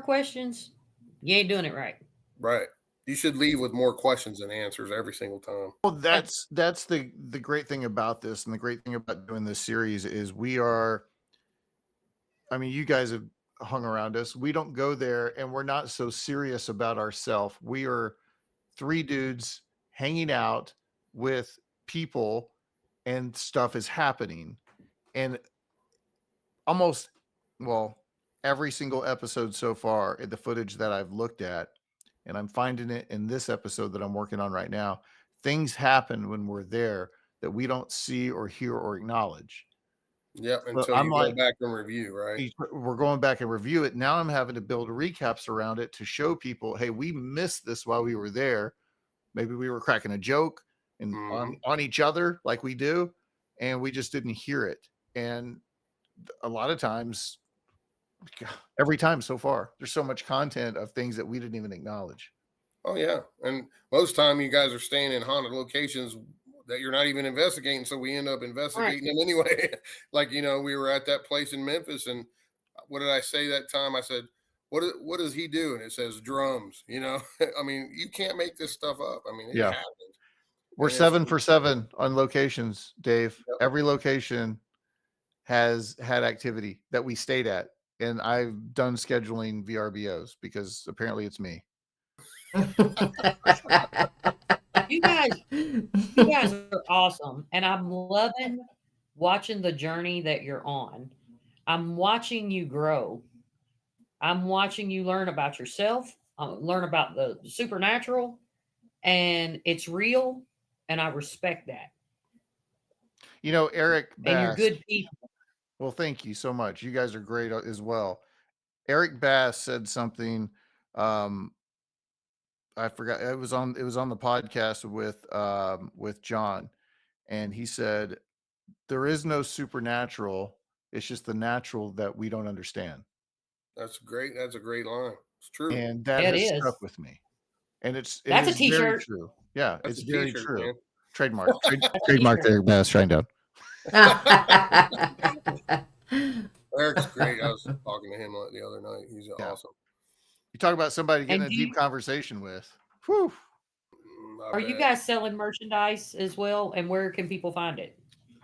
questions, you ain't doing it right. Right. You should leave with more questions than answers every single time. Well, that's the great thing about this, and the great thing about doing this series is we are. I mean, you guys have hung around us. We don't go there, and we're not so serious about ourselves. We are three dudes hanging out with people, and stuff is happening, and almost well every single episode so far, the footage that I've looked at, and I'm finding it in this episode that I'm working on right now. Things happen when we're there that we don't see or hear or acknowledge. Yep. But Until I'm you go like, back and review, right? we're going back and review it. Now I'm having to build recaps around it to show people, hey, we missed this while we were there. Maybe we were cracking a joke and Mhm. on each other like we do, and we just didn't hear it. And a lot of times, every time so far, there's so much content of things that we didn't even acknowledge. Oh yeah, and most time you guys are staying in haunted locations that you're not even investigating, so we end up investigating them anyway. Like we were at that place in Memphis, and what did I say that time? I said, what does he do?" And it says drums. I mean, you can't make this stuff up. I mean, it Yeah. happens. We're And it's- 7 for 7 on locations, Dave. Yep. Every location has had activity that we stayed at. And I've done scheduling VRBOs because apparently it's me. You guys are awesome, and I'm loving watching the journey that you're on. I'm watching you grow. I'm watching you learn about yourself, learn about the supernatural, and it's real, and I respect that. Eric And you're Bass. good people. Well, thank you so much. You guys are great as well. Eric Bass said something. I forgot it was on the podcast with John, and he said there is no supernatural. It's just the natural that we don't understand. That's great. That's a great line. It's true. And that It has is. stuck with me. And it That's a is very t-shirt. true. Yeah, That's it's a very t-shirt, true. man. Trademark. Trademark Eric Bass, shine down. Eric's great. I was talking to him the other night. He's awesome. You talk about somebody getting And a deep conversation with. Whew. Are you guys selling merchandise as well? And where can people find it?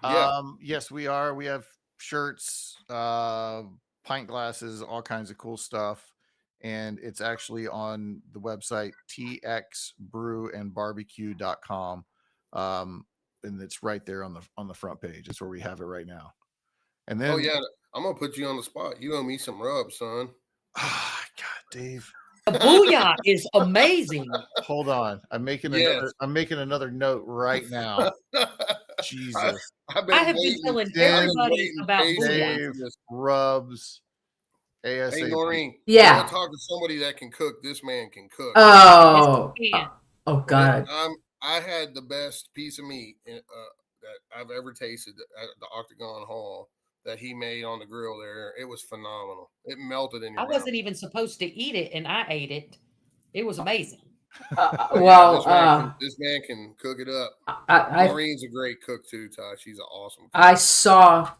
Yeah. Yes, we are. We have shirts, pint glasses, all kinds of cool stuff. And it's actually on the website txbrewandbarbecue.com. And it's right there on the front page. That's where we have it right now. And then Oh yeah, I'm gonna put you on the spot. You owe me some rubs, son. God, Dave. The booyah is amazing. Hold on. I'm making another note right now. Jesus. I've I have been waiting. telling I've been everybody waiting about patiently booyah. Dave, rubs, Hey, ASAP. Norene. Yeah. I talk to somebody that can cook. This man can cook. Oh, Yes, you can. oh God. I had the best piece of meat that I've ever tasted at the Octagon Hall that he made on the grill there. It was phenomenal. It melted in your I mouth. wasn't even supposed to eat it, and I ate it. It was amazing. Well, this man can cook it up. I Norene's a great cook too, Ty. She's an awesome cook. I saw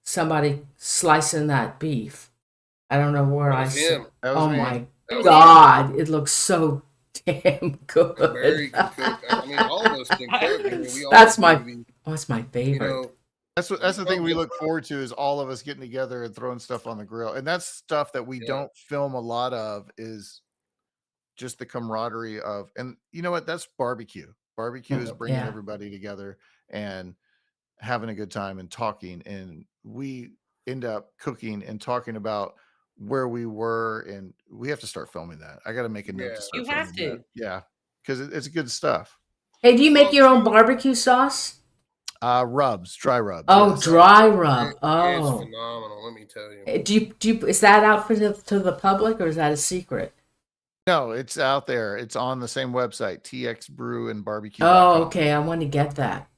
somebody slicing that beef. I don't know where That I was saw. him. That was Oh me. my That was God! It looks so damn good. Barry can cook. I mean, all of us can cook. I mean, we all That's seem my- to be, That's my favorite. That's the thing we look forward to is all of us getting together and throwing stuff on the grill. And that's stuff that we Yeah. don't film a lot of is just the camaraderie of, and you know what? That's barbecue. Barbecue is bringing Yeah. everybody together and having a good time and talking. And we end up cooking and talking about where we were. And we have to start filming that. I got to make a note Yeah. to start You have filming to. that. Yeah. Because it's good stuff. Hey, do you make Well, your own barbecue sauce? Rubs, dry rubs. Oh, yes. dry rub. It's Oh, phenomenal. Let me tell you. do you? Is that out for to the public or is that a secret? No, it's out there. It's on the same website, txbrewandbarbecue. Oh, okay. I want to get that.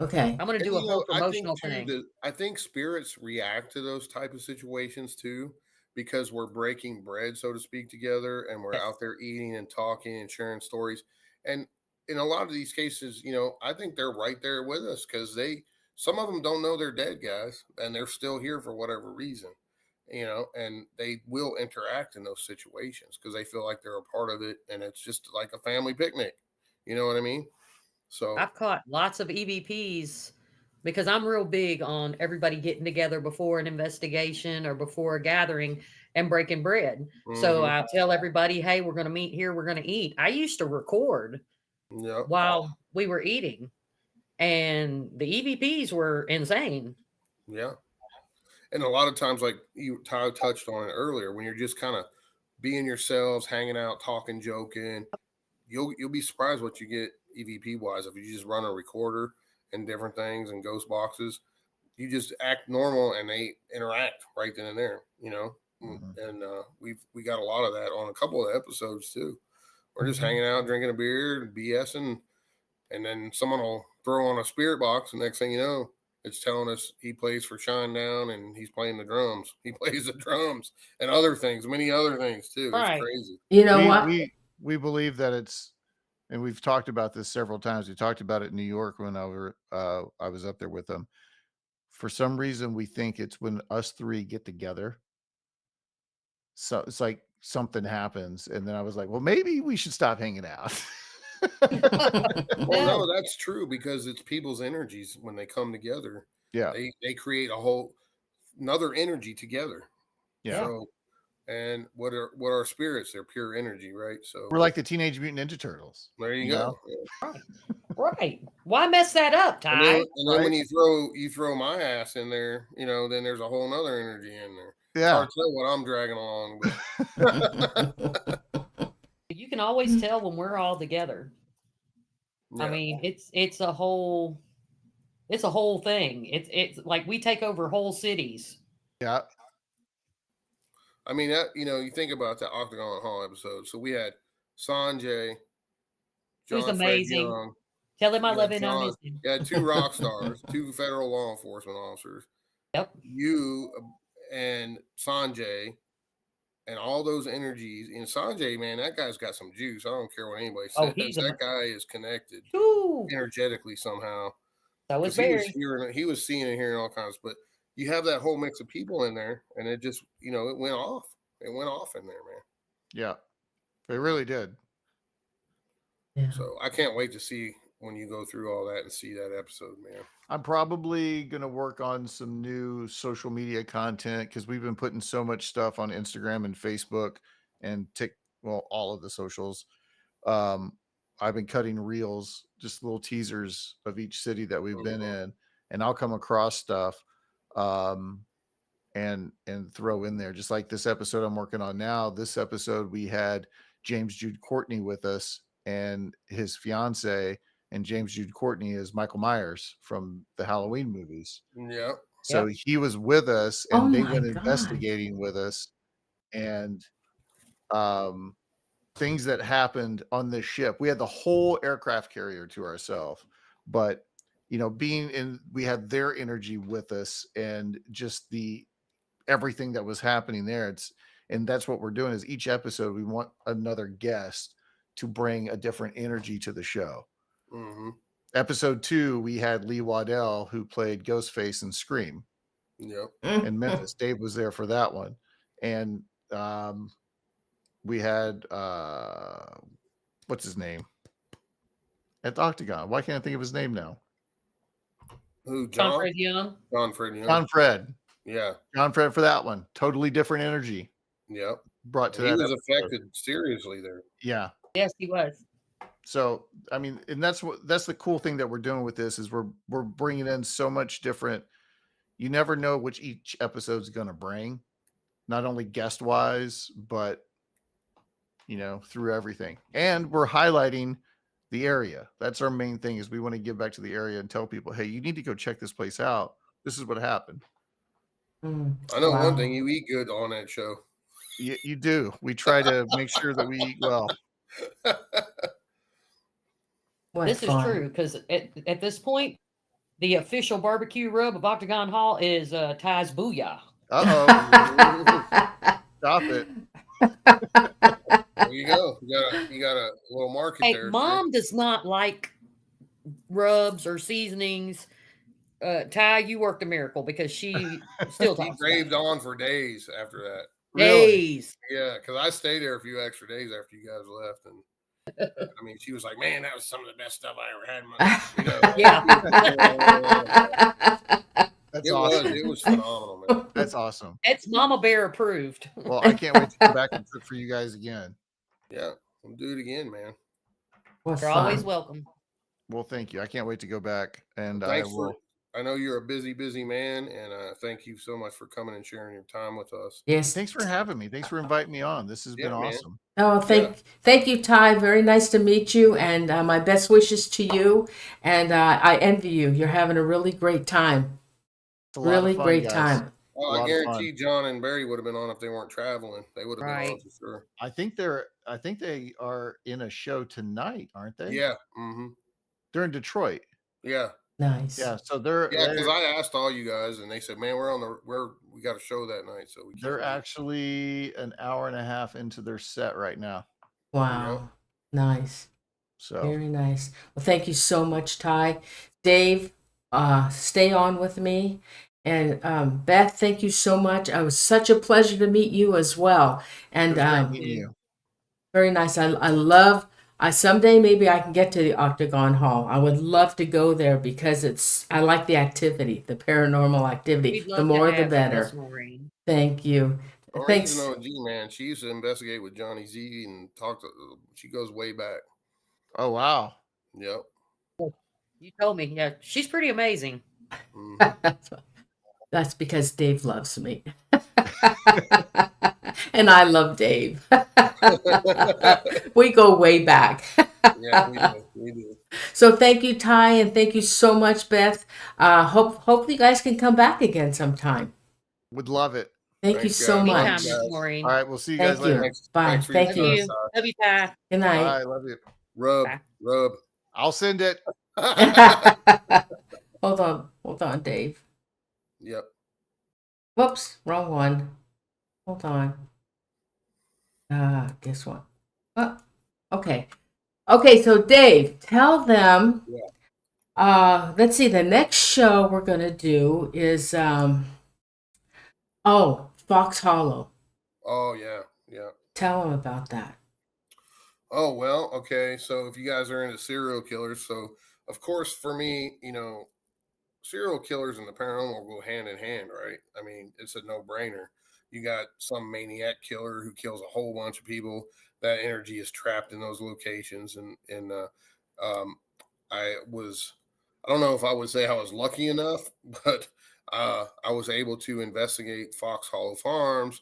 Okay. I'm going to do a And, whole I think promotional too, thing. I think spirits react to those type of situations too, because we're breaking bread, so to speak, together, and we're Yes. out there eating and talking and sharing stories. And in a lot of these cases, I think they're right there with us because some of them don't know they're dead, guys, and they're still here for whatever reason, and they will interact in those situations because they feel like they're a part of it, and it's just like a family picnic. You know what I mean? So I've caught lots of EVPs because I'm real big on everybody getting together before an investigation or before a gathering and breaking bread. So mhm, I tell everybody, hey, we're going to meet here, we're going to eat. I used to record yeah, while we were eating, and the EVPs were insane. yeah. And a lot of times, like Ty touched on it earlier, when you're just kind of being yourselves, hanging out, talking, joking, you'll be surprised what you get EVP wise if you just run a recorder and different things and ghost boxes. You just act normal and they interact right then and there. Mhm. And we got a lot of that on a couple of episodes too. We're just hanging out, drinking a beer, BSing, and then someone will throw on a spirit box, and next thing you know, it's telling us he plays for Shinedown and he's playing the drums. He plays the drums and other things, many other things too. It's Right. crazy. You know we what? we believe that it's, and we've talked about this several times. We talked about it in New York when I was up there with them. For some reason, we think it's when us three get together. So it's like something happens, and then I was like, well, maybe we should stop hanging out. Well, No. no, that's true because it's people's energies when they come together. Yeah, They create a whole another energy together. yeah. Yeah. So, and what are spirits? They're pure energy, right? So We're like the Teenage Mutant Ninja Turtles. there you You go. know? Yeah. Right. Right. Why mess that up, And then, Ty? and then Right? when you throw my ass in there, then there's a whole nother energy in there. It's Yeah. hard to tell what I'm dragging along, but You can always tell when we're all together. I yeah. mean, it's a whole thing. It's like we take over whole cities. Yeah. I mean that you think about that Octagon Hall episode. So we had Sanjay, Who's John Fred amazing. Young. Tell him I You had love him. I John. miss him. You had two rock stars, two federal law enforcement officers. Yep. You and Sanjay, and all those energies. And Sanjay, man, that guy's got some juice. I don't care what anybody Oh, says. he's That guy is connected Woo. energetically somehow So was because he was Barry. hearing, he was seeing and hearing all kinds. But you have that whole mix of people in there, and it just, it went off. It went off in there, man. Yeah. It really did. Yeah. So I can't wait to see when you go through all that and see that episode, man. I'm probably going to work on some new social media content because we've been putting so much stuff on Instagram and Facebook and all of the socials. I've been cutting reels, just little teasers of each city that we've been in, and I'll come across stuff and throw in there. Just like this episode I'm working on now. This episode we had James Jude Courtney with us and his fiance, and James Jude Courtney is Michael Myers from the Halloween movies. Yeah. So he was with us, Oh and they my went God. investigating with us, and things that happened on this ship. We had the whole aircraft carrier to ourselves, but we had their energy with us, and just everything that was happening there. And that's what we're doing is each episode we want another guest to bring a different energy to the show. Mm-hmm. Episode 2, we had Lee Waddell, who played Ghostface in Scream Yep. in Memphis. Dave was there for that one. And we had what's his name at the Octagon? Why can't I think of his name now? Who? John John? Fred Young. John Fred Young. John Fred. Yeah. John Fred for that one. Totally different energy Yep. brought to He that was episode. affected seriously there. Yeah. Yes, he was. So, I mean, and that's the cool thing that we're doing with this is we're bringing in so much different. You never know which each episode's going to bring, not only guest wise, but through everything. And we're highlighting the area. That's our main thing is we want to give back to the area and tell people, hey, you need to go check this place out. This is what happened. I know one thing, you eat good on that show. You do. We try to make sure that we eat well. This is true because at this point, the official barbecue rub of Octagon Hall is Ty's Booyah. Stop it. There you go. You got a little market Hey, there. Mom does not like rubs or seasonings. Ty, you worked a miracle because she still He talks about raved it. on for days after that. Really? Days. Yeah, because I stayed there a few extra days after you guys left, and I mean, she was like, "Man, that was some of the best stuff I ever had in my life." You know, That's it awesome. was phenomenal, man. That's awesome. It's Mama Bear approved. Well, I can't wait to come back and cook for you guys again. Yeah, we'll do it again, man. Was You're always fun. welcome. Well, thank you. I can't wait to go back, and I Thanks will. for. I know you're a busy man, and thank you so much for coming and sharing your time with us. Yes. Thanks for having me. Thanks for inviting me on. This has been Yeah, man. awesome. Oh, thank you, Ty. Very nice to meet you, and my best wishes to you. And I envy you. You're having a really great time. It's a lot Really of fun, great guys. time. Well, A lot I of guarantee John and Barry would have been on if they weren't traveling. They would have been on Right. for sure. I think they are in a show tonight, aren't they? Yeah. Mm-hmm. They're in Detroit. Yeah. Nice. Yeah, so Yeah, because I asked all you guys, and they said, "Man, we got a show that night, so we can't they're leave." actually an hour and a half into their set right now. Wow. Nice. So Very nice. Well, thank you so much, Ty. Dave, stay on with me. And Beth, thank you so much. It was such a pleasure to meet you as well. it And was great meeting you. very nice. I love. Someday maybe I can get to the Octagon Hall. I would love to go there because I like the activity, the paranormal activity. We'd The love more, to the have better. Miss Norene. Thank you. Noreen's Thanks. an OG, man. She used to investigate with Johnny Z and talk to. She goes way back. Oh wow. Yep. You told me. Yeah, she's pretty amazing. Mhm. That's because Dave loves me. And I love Dave. We go way back. Yeah, we do. We do. So thank you, Ty, and thank you so much, Beth. Hopefully you guys can come back again sometime. Would love it. Thank you Thanks, so guys. Anytime, much. Miss Guys. Norene. All right, we'll see you Thank guys later. you. Thanks. Bye. Thanks for your Thank Love you. you. Love you, Ty. Good night. Bye, love you. Rub. Bye. Rub. I'll send it. Hold on, Dave. Yep. Whoops, wrong one. Hold on. Guess what? Okay. Okay, so Dave, tell them. Yeah. Let's see. The next show we're gonna do is Fox Hollow. Oh yeah. Yeah. Tell them about that. Oh well. Okay. So if you guys are into serial killers, so of course for me, serial killers and the paranormal go hand in hand, right? I mean, it's a no-brainer. You got some maniac killer who kills a whole bunch of people. That energy is trapped in those locations, and I don't know if I would say I was lucky enough, but I was able to investigate Fox Hollow Farms.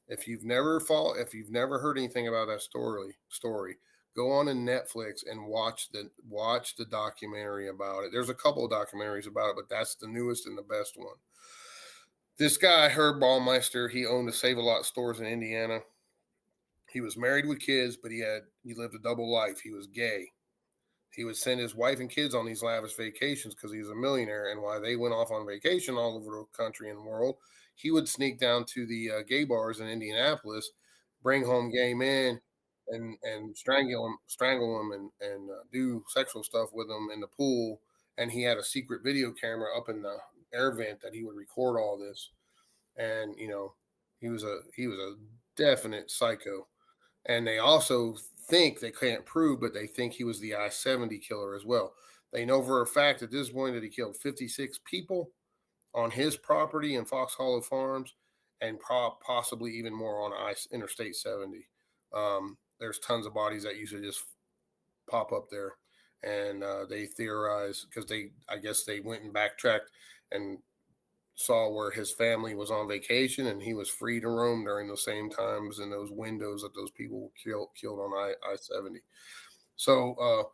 If you've never heard anything about that story, go on to Netflix and watch the documentary about it. There's a couple of documentaries about it, but that's the newest and the best one. This guy, Herb Baumeister, he owned a Save-A-Lot stores in Indiana. He was married with kids, but he lived a double life. He was gay. He would send his wife and kids on these lavish vacations because he was a millionaire. And while they went off on vacation all over the country and world, he would sneak down to the gay bars in Indianapolis, bring home gay men, and strangle them and do sexual stuff with them in the pool. And he had a secret video camera up in the air vent that he would record all this. And he was a definite psycho. And they also think, they can't prove, but they think he was the I-70 killer as well. They know for a fact at this point that he killed 56 people on his property in Fox Hollow Farms, and possibly even more on Interstate 70. There's tons of bodies that used to just pop up there, and they theorize because I guess they went and backtracked and saw where his family was on vacation and he was free to roam during the same times in those windows that those people were killed on I-70. So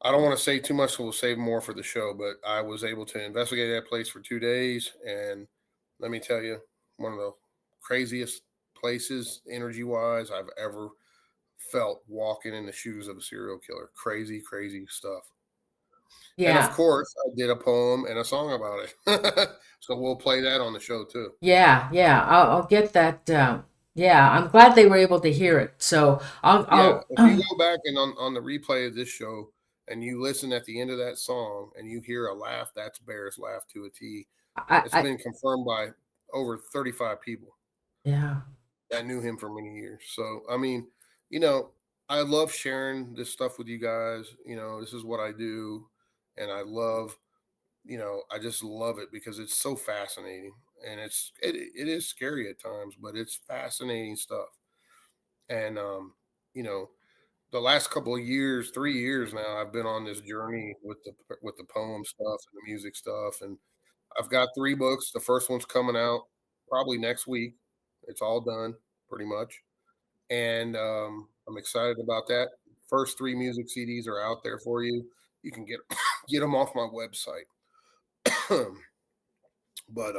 I don't want to say too much, so we'll save more for the show, but I was able to investigate that place for 2 days, and let me tell you, one of the craziest places energy-wise I've ever felt walking in the shoes of a serial killer. Crazy stuff. Yeah. And of course, I did a poem and a song about it. So we'll play that on the show too. Yeah. I'll get that. Yeah, I'm glad they were able to hear it. So If you go back and on the replay of this show and you listen at the end of that song and you hear a laugh, that's Bear's laugh to a T. It's I been confirmed by over 35 people yeah. that knew him for many years. So, I mean, you know, I love sharing this stuff with you guys. You know, this is what I do. And I love, you know, I just love it because it's so fascinating. And it is scary at times, but it's fascinating stuff. And, you know, the last couple of years, 3 years now, I've been on this journey with the poem stuff and the music stuff. And I've got 3 books. The first one's coming out probably next week. It's all done pretty much, and I'm excited about that. First 3 music CDs are out there for you. You can get get them off my website. But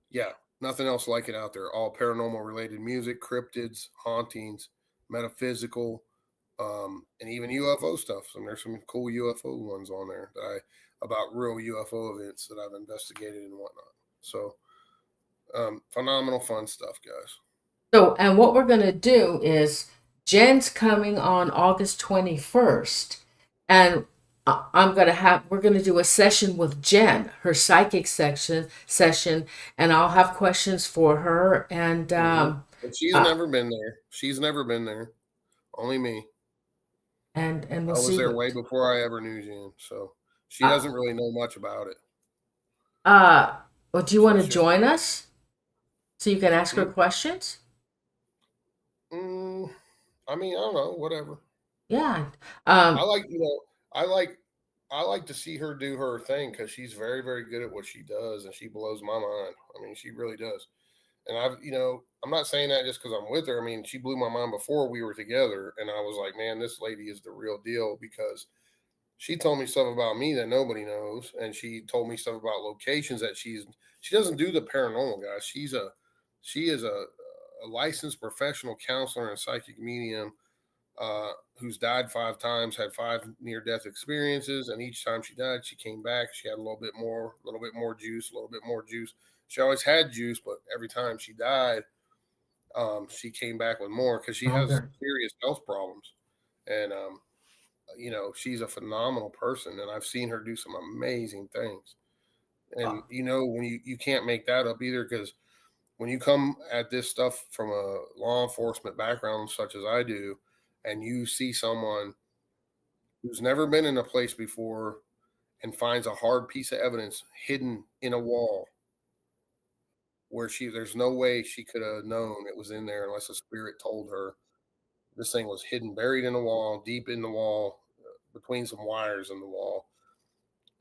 yeah, nothing else like it out there. All paranormal related music, cryptids, hauntings, metaphysical, and even UFO stuff. And there's some cool UFO ones on there about real UFO events that I've investigated and whatnot. So phenomenal fun stuff, guys. So, and what we're going to do is Jen's coming on August 21st, and we're going to do a session with Jen, her psychic session, and I'll have questions for her. And, But she's never been there. She's never been there. Only me. and I we'll was see. there way before I ever knew Jen. So she doesn't really know much about it. Well, do you want to Sure. join us so you can ask her questions? I mean, I don't know, whatever. Yeah. I like, you know, I like to see her do her thing because she's very, very good at what she does, and she blows my mind. I mean, she really does. And I've, you know, I'm not saying that just because I'm with her. I mean, she blew my mind before we were together, and I was like, man, this lady is the real deal because she told me stuff about me that nobody knows, and she told me stuff about locations that she doesn't do the paranormal, guys. She is a licensed professional counselor and psychic medium who's died 5 times, had 5 near-death experiences, and each time she died, she came back. She had a little bit more juice, a little bit more juice. She always had juice, but every time she died, she came back with more because she has serious health problems. And you know, she's a phenomenal person, and I've seen her do some amazing things. And you know, when you can't make that up either, because when you come at this stuff from a law enforcement background such as I do, and you see someone who's never been in a place before and finds a hard piece of evidence hidden in a wall where there's no way she could have known it was in there unless a spirit told her this thing was hidden, buried in the wall, deep in the wall, between some wires in the wall,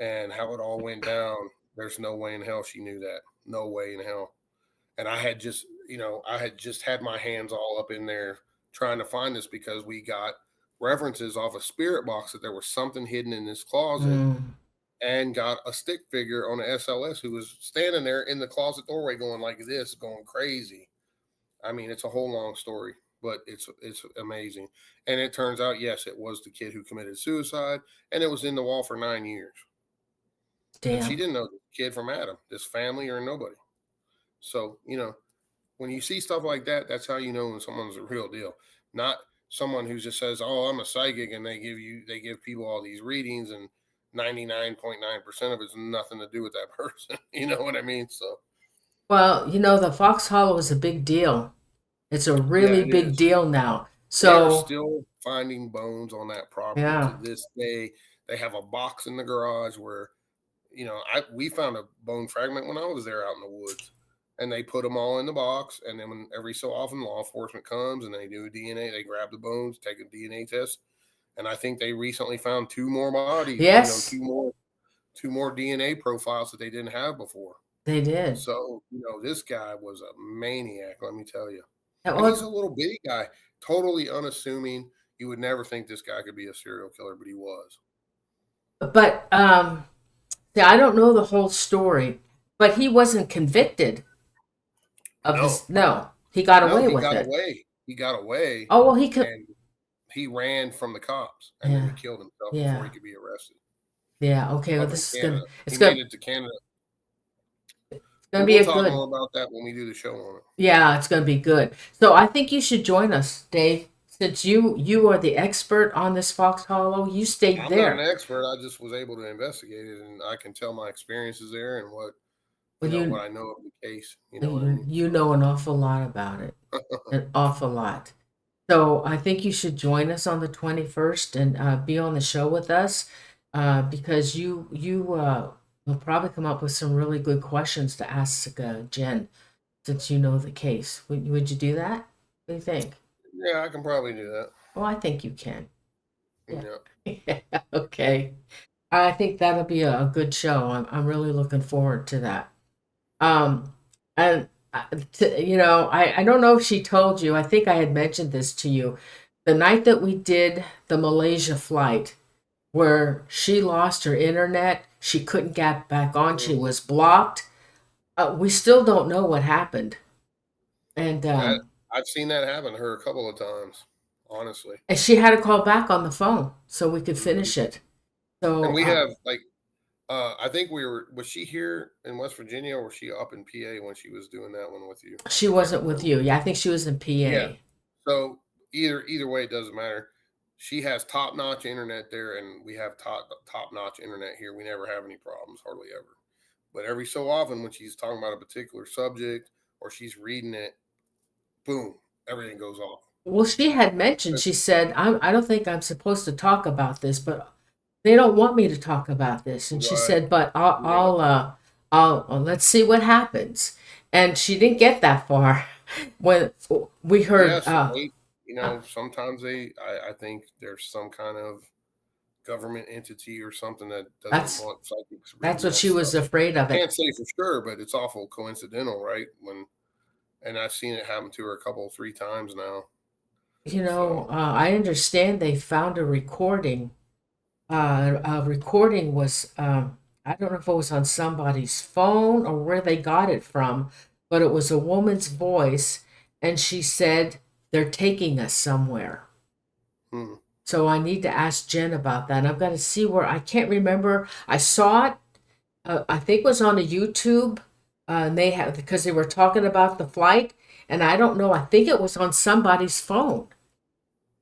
and how it all went down. There's no way in hell she knew that. No way in hell. And I had just, you know, had my hands all up in there trying to find this because we got references off a spirit box that there was something hidden in this closet, and got a stick figure on an SLS who was standing there in the closet doorway going like this, going crazy. I mean, it's a whole long story, but it's amazing. And it turns out, yes, it was the kid who committed suicide, and it was in the wall for 9 years. Damn. And she didn't know the kid from Adam, this family or nobody. So, you know, when you see stuff like that, that's how you know when someone's a real deal. Not someone who just says, "Oh, I'm a psychic," and they give people all these readings, and 99.9% of it's nothing to do with that person. You know what I mean? So, well, you know, the Fox Hollow is a big deal. It's a really big deal now. So they're still finding bones on that property to this day. They have a box in the garage where, you know, we found a bone fragment when I was there out in the woods, and they put them all in the box. And then when every so often law enforcement comes and they do DNA, they grab the bones, take a DNA test. And I think they recently found 2 more bodies. Yes. You know, two more DNA profiles that they didn't have before. They did. So, you know, this guy was a maniac, let me tell you. And And he's a little bitty guy, totally unassuming. You would never think this guy could be a serial killer, but he was. But see, I don't know the whole story, but he wasn't convicted of this. No, he got away with it. He got away. Oh, well, he could. And he ran from the cops, and then he killed himself before he could be arrested. Yeah. Okay. Well, Up in this is Canada. good. It's He good. made it to Canada. It's gonna be a We'll talk good. more about that when we do the show on it. Yeah, it's gonna be good. So I think you should join us, Dave. since you are the expert on this Fox Hollow, you stayed I'm there. not an expert. I just was able to investigate it, and I can tell my experiences there and what Well, what I know of the case. You know what I mean? you know an awful lot about it, an awful lot. So I think you should join us on the 21st and be on the show with us because you will probably come up with some really good questions to ask Jen since you know the case. Would you do that? What do you think? Yeah, I can probably do that. Oh, I think you can. Yeah. Yeah. Okay. I think that'll be a good show. I'm really looking forward to that. And I don't know if she told you. I think I had mentioned this to you. The night that we did the Malaysia flight, where she lost her internet, she couldn't get back on. She was blocked. We still don't know what happened. And I've seen that happen to her a couple of times, honestly. and she had to call back on the phone so we could finish it. So And we have like, I think was she here in West Virginia or was she up in PA when she was doing that one with you? she wasn't with you. Yeah, I think she was in PA. Yeah. So either way, it doesn't matter. She has top notch internet there, and we have top notch internet here. We never have any problems, hardly ever. But every so often, when she's talking about a particular subject or she's reading it, boom, everything goes off. Well, she had mentioned, she said, I don't think I'm supposed to talk about this, but they don't want me to talk about this. And she Right. said, but I'll let's see what happens. And she didn't get that far when we heard, Yes, sometimes I think there's some kind of government entity or something that That's- doesn't want psychics. that's reading what that she was stuff. afraid of I it. can't say for sure, but it's awful coincidental, right? And I've seen it happen to her 3 times now. I understand they found a recording. A recording was, I don't know if it was on somebody's phone or where they got it from, but it was a woman's voice, and she said, they're taking us somewhere. Hmm. So I need to ask Jen about that. And I've got to see where, I can't remember. I saw it, I think it was on a YouTube, and they have, because they were talking about the flight, and I don't know, I think it was on somebody's phone.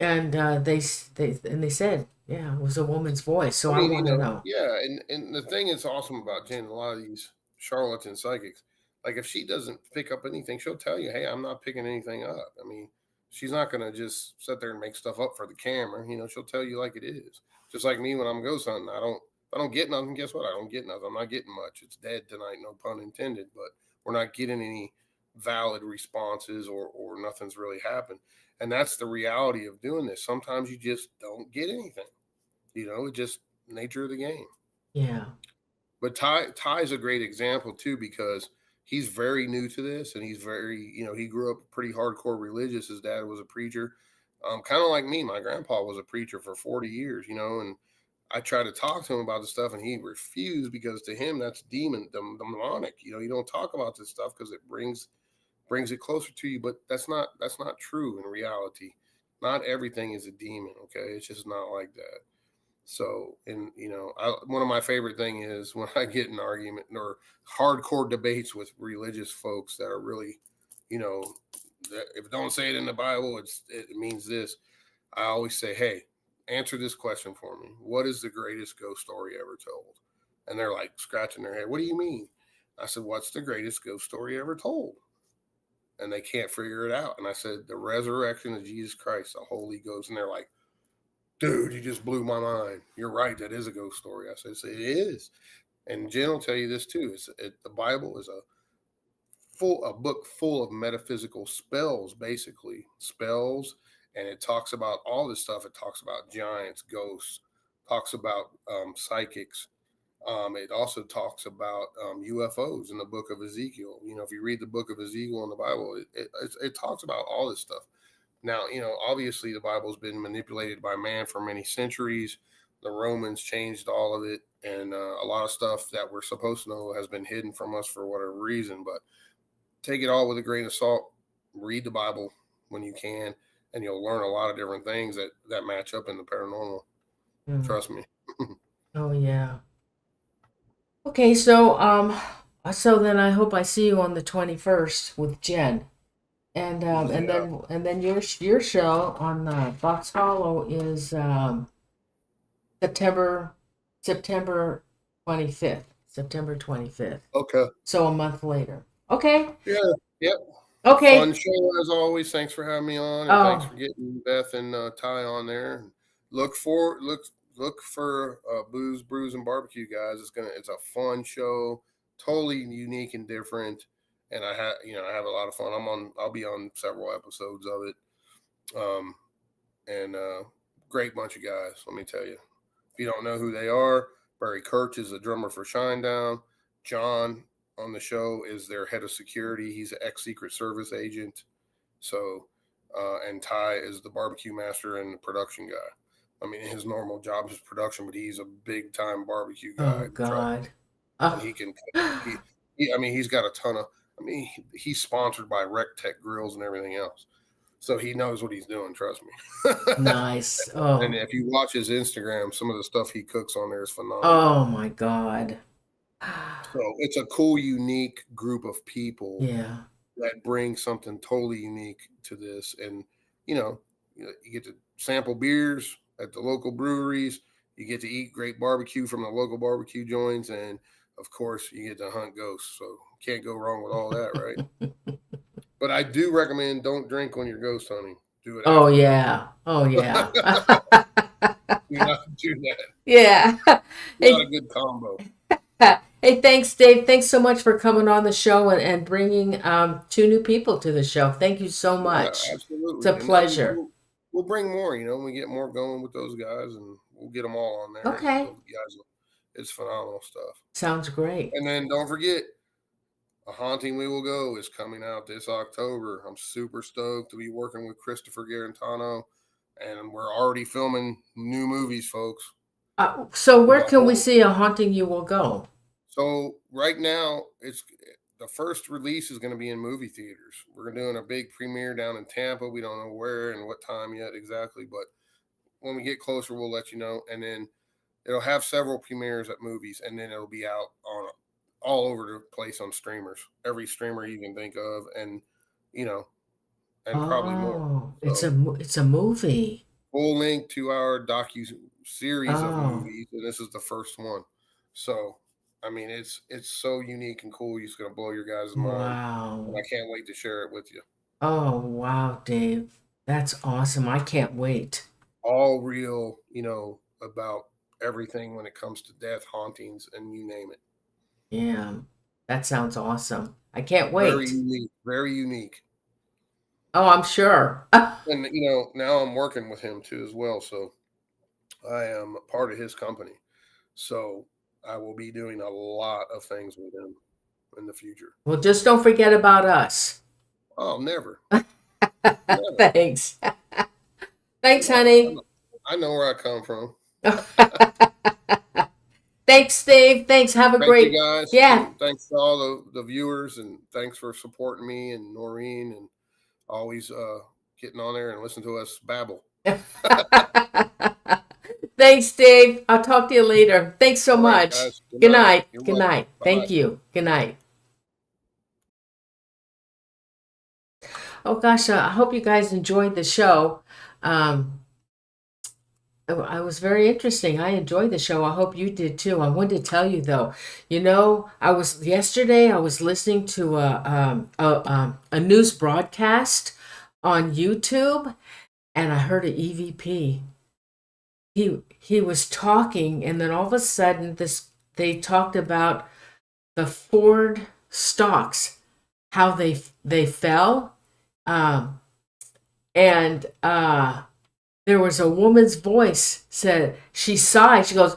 And they said, yeah, it was a woman's voice. So I want to know. Yeah, and the thing that's awesome about Jen, a lot of these charlatan psychics, like if she doesn't pick up anything, she'll tell you, "Hey, I'm not picking anything up." I mean, she's not gonna just sit there and make stuff up for the camera. She'll tell you like it is. Just like me when I'm ghost hunting, if I don't get nothing. Guess what? I don't get nothing. I'm not getting much. It's dead tonight, no pun intended. But we're not getting any valid responses or nothing's really happened. And that's the reality of doing this. Sometimes you just don't get anything. It's just nature of the game. Yeah. But Ty's a great example too, because he's very new to this, and he's very, he grew up pretty hardcore religious. His dad was a preacher, kind of like me. My grandpa was a preacher for 40 years, and I tried to talk to him about the stuff, and he refused because to him that's demonic. You don't talk about this stuff because it brings it closer to you, but that's not true in reality. Not everything is a demon. Okay, it's just not like that. So, and one of my favorite thing is when I get in argument or hardcore debates with religious folks that are really, that if it don't say it in the Bible, it means this. I always say, hey, answer this question for me. What is the greatest ghost story ever told? And they're like scratching their head. What do you mean? I said, what's the greatest ghost story ever told? And they can't figure it out. And I said, the resurrection of Jesus Christ, the Holy Ghost. And they're like, dude, you just blew my mind. You're right. That is a ghost story. I said, it is. And Jen will tell you this too. The Bible is a book full of metaphysical spells, basically spells. And it talks about all this stuff. It talks about giants, ghosts, talks about psychics. It also talks about UFOs in the book of Ezekiel. If you read the book of Ezekiel in the Bible, it talks about all this stuff. Now, obviously the Bible's been manipulated by man for many centuries. The Romans changed all of it. And a lot of stuff that we're supposed to know has been hidden from us for whatever reason. But take it all with a grain of salt. Read the Bible when you can, and you'll learn a lot of different things that match up in the paranormal. Trust me. Oh, yeah. Okay, so then I hope I see you on the 21st with Jen. And Yeah. then your show on Fox Hollow is September September 25th. September 25th. Okay. So a month later. Okay. Yeah. Yep. Okay. Fun show as always. Thanks for having me on, and thanks Oh, for getting Beth and Ty on there. Look for Booze, Brews, and Barbecue, guys. It's a fun show, totally unique and different. And I have a lot of fun. I'll be on several episodes of it. And great bunch of guys. Let me tell you. If you don't know who they are, Barry Kirch is the drummer for Shinedown. John on the show is their head of security. He's an ex-Secret Service agent. So, and Ty is the barbecue master and the production guy. I mean, his normal job is production, but he's a big-time barbecue guy. oh God. And he can. He's got a ton of. He's sponsored by RecTech Grills and everything else, so he knows what he's doing. Trust me. Nice. Oh. And if you watch his Instagram, some of the stuff he cooks on there is phenomenal. Oh my God. So it's a cool, unique group of people Yeah. that bring something totally unique to this. And, you get to sample beers at the local breweries. You get to eat great barbecue from the local barbecue joints. And, of course, you get to hunt ghosts. So can't go wrong with all that, right? But I do recommend don't drink when you're ghost hunting. Do it. Oh after. yeah. Oh yeah. Do not do that. Yeah. Not a good combo. Hey, thanks, Dave. Thanks so much for coming on the show and bringing two new people to the show. Thank you so much. Yeah, absolutely. It's a And pleasure. We'll bring more, when we get more going with those guys, and we'll get them all on there. Okay. Those guys, it's phenomenal stuff. Sounds great. And then don't forget, A Haunting We Will Go is coming out this October. I'm super stoked to be working with Christopher Garantano, and we're already filming new movies, folks. So where can we see A Haunting You Will Go? So right now, it's the first release is going to be in movie theaters. We're doing a big premiere down in Tampa. We don't know where and what time yet exactly, but when we get closer, we'll let you know. And then it'll have several premieres at movies, and then it'll be out on all over the place on streamers, every streamer you can think of, and probably more. So, It's a movie. full length 2-hour docu-series of Oh. movies, and this is the first one. So it's so unique and cool. It's gonna blow your guys' mind. Wow. And I can't wait to share it with you. Oh wow, Dave. That's awesome. I can't wait. All real, about everything when it comes to death, hauntings, and you name it. Yeah. That sounds awesome. I can't Very wait. unique. Very unique. Oh, I'm sure. And now I'm working with him too as well. So I am part of his company. So I will be doing a lot of things with him in the future. Well, just don't forget about us. Oh, never. Thanks. Thanks, honey. I know where I come from. Thanks, Dave. Thanks. Have a Thank great. you guys. Yeah. And thanks to all the viewers, and thanks for supporting me and Norene, and always getting on there and listen to us babble. Thanks, Dave. I'll talk to you later. Thanks so All right, much. guys. Good night. You're Good welcome. night. Bye-bye. Thank you. Good night. Oh gosh, I hope you guys enjoyed the show. It was very interesting. I enjoyed the show. I hope you did too. I wanted to tell you though, yesterday I was listening to a news broadcast on YouTube, and I heard an EVP. He was talking, and then all of a sudden they talked about the Ford stocks, how they fell, and there was a woman's voice said, she sighed, she goes,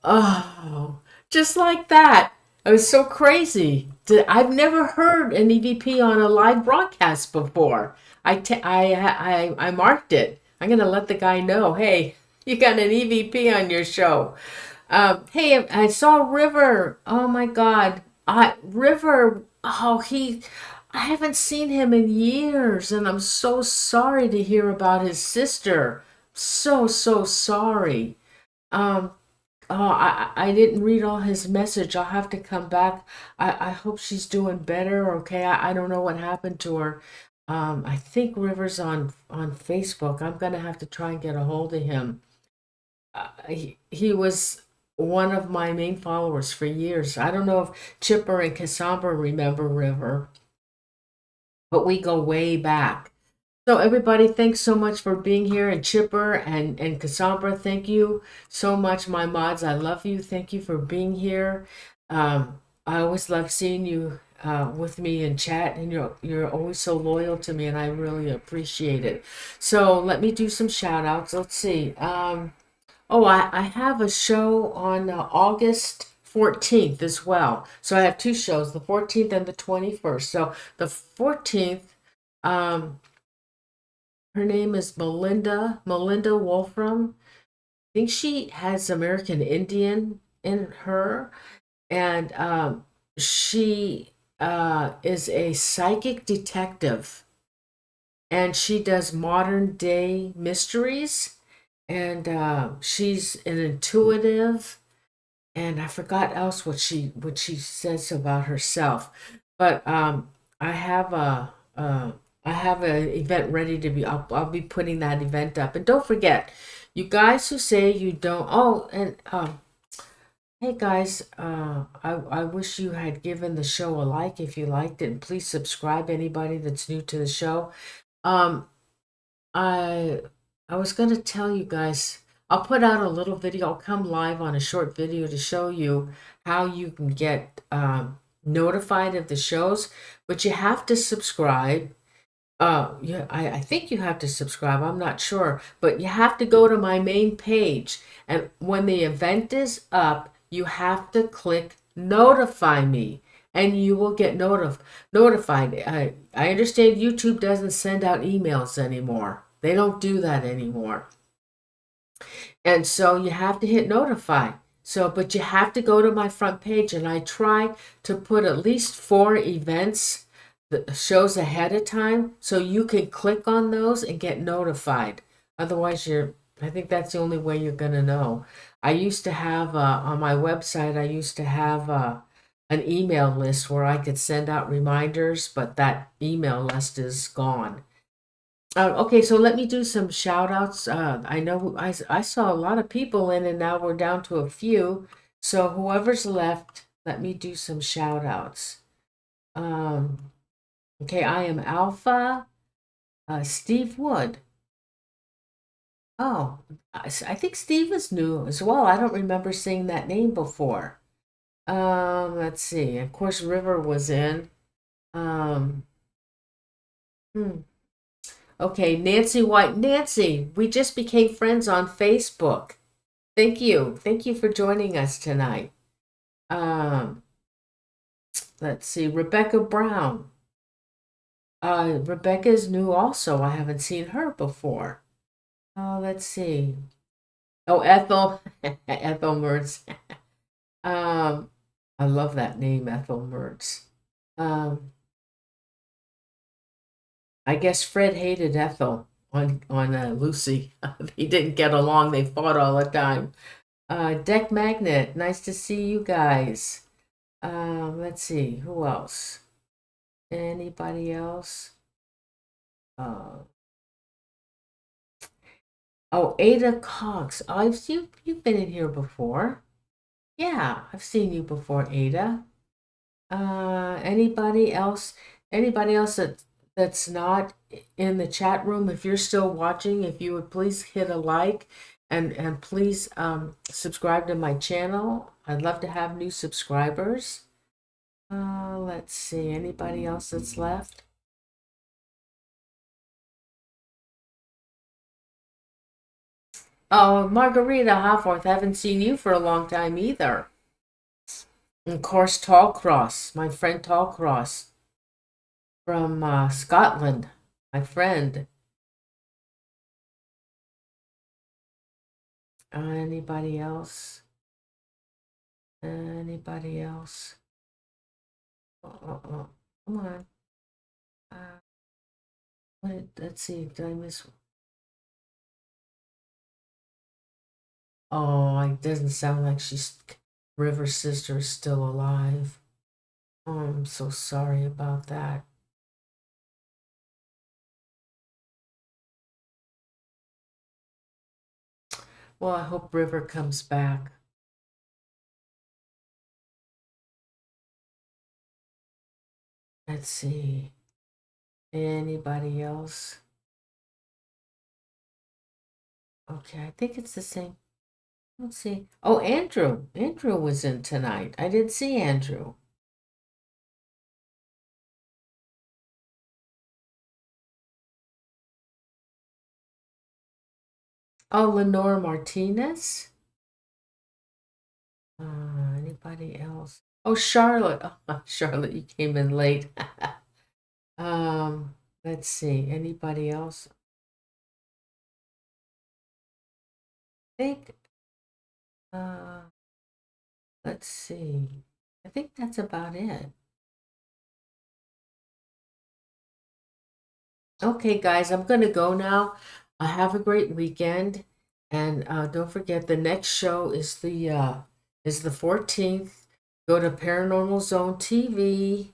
oh, just like that. It was so crazy. I've never heard an EVP on a live broadcast before. I marked it. I'm gonna let the guy know, hey, you got an EVP on your show. Hey, I saw River. Oh my God, River. Oh, I haven't seen him in years, and I'm so sorry to hear about his sister. So sorry. I didn't read all his message. I'll have to come back. I hope she's doing better. Okay, I don't know what happened to her. I think River's on Facebook. I'm gonna have to try and get a hold of him. He was one of my main followers for years. I don't know if Chipper and Cassandra remember River, but we go way back. So everybody, thanks so much for being here. And Chipper and Cassandra, thank you so much. My mods, I love you. Thank you for being here. I always love seeing you with me in chat, and you're always so loyal to me, and I really appreciate it. So let me do some shout outs. Let's see. Oh, I have a show on August 14th as well. So I have two shows, the 14th and the 21st. So the 14th, um, her name is Melinda Wolfram. I think she has American Indian in her, and she is a psychic detective, and she does modern day mysteries, and she's an intuitive, and I forgot else what she says about herself, but I have I have an event ready to be up. I'll be putting that event up, and don't forget, you guys who say you don't. Oh, and hey guys, I wish you had given the show a like if you liked it, and please subscribe. Anybody that's new to the show. Um, I I was gonna tell you guys, I'll put out a little video. I'll come live on a short video to show you how you can get notified of the shows, but you have to subscribe. Yeah, I think you have to subscribe. I'm not sure, but you have to go to my main page, and when the event is up, you have to click notify me, and you will get notified. I understand YouTube doesn't send out emails anymore. They don't do that anymore. And so you have to hit notify. So, but you have to go to my front page, and I try to put at least 4 events, the shows ahead of time, so you can click on those and get notified. Otherwise, I think that's the only way you're gonna know. I used to have on my website, I used to have an email list where I could send out reminders, but that email list is gone. Okay, so let me do some shout outs. I know I saw a lot of people in, and now we're down to a few. So whoever's left, let me do some shout outs. Okay, I am Alpha, Steve Wood. Oh, I think Steve is new as well. I don't remember seeing that name before. Let's see. Of course, River was in. Um, hmm. Okay, Nancy White. Nancy, we just became friends on Facebook. Thank you. Thank you for joining us tonight. Um, let's see, Rebecca Brown. Rebecca is new also. I haven't seen her before. Let's see. Oh, Ethel. Ethel Mertz. I love that name, Ethel Mertz. I guess Fred hated Ethel on Lucy. He didn't get along. They fought all the time. Deck Magnet, nice to see you guys. Let's see, who else? Anybody else? Oh, Ada Cox. Oh, you've been in here before. Yeah, I've seen you before, Ada. Anybody else? Anybody else that's not in the chat room? If you're still watching, if you would please hit a like, and please subscribe to my channel. I'd love to have new subscribers. Let's see. Anybody else that's left? Oh, Margarita Hawthorne, I haven't seen you for a long time either. And of course, Tallcross, my friend Tallcross from Scotland, my friend. Anybody else? Anybody else? Come on. Let's see. Did I miss? Oh, it doesn't sound like River's sister is still alive. Oh, I'm so sorry about that. Well, I hope River comes back. Let's see. Anybody else? Okay, I think it's the same. Let's see. Oh, Andrew. Andrew was in tonight. I didn't see Andrew. Oh, Lenore Martinez. Anybody else? Oh, Charlotte. Oh, Charlotte, you came in late. Let's see. Anybody else? I think. Let's see. I think that's about it. Okay, guys, I'm gonna go now. Have a great weekend, and don't forget the next show is the 14th. Go to Paranormal Zone TV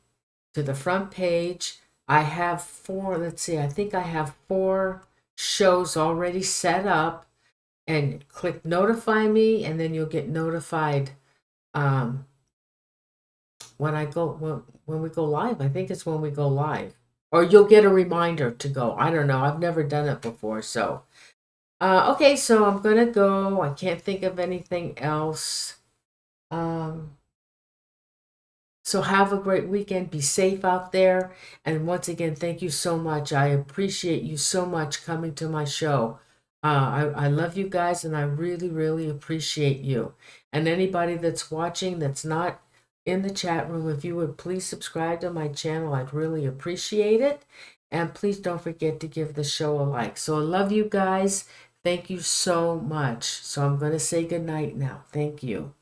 to the front page. I have four. Let's see. I think I have 4 shows already set up, and click notify me, and then you'll get notified um, when we go live. I think it's when we go live. Or you'll get a reminder to go. I don't know. I've never done it before. So, okay, so I'm going to go. I can't think of anything else. So have a great weekend. Be safe out there. And once again, thank you so much. I appreciate you so much coming to my show. I love you guys, and I really, really appreciate you. And anybody that's watching that's not in the chat room, if you would please subscribe to my channel, I'd really appreciate it. And please don't forget to give the show a like. So I love you guys. Thank you so much. So I'm going to say good night now. Thank you.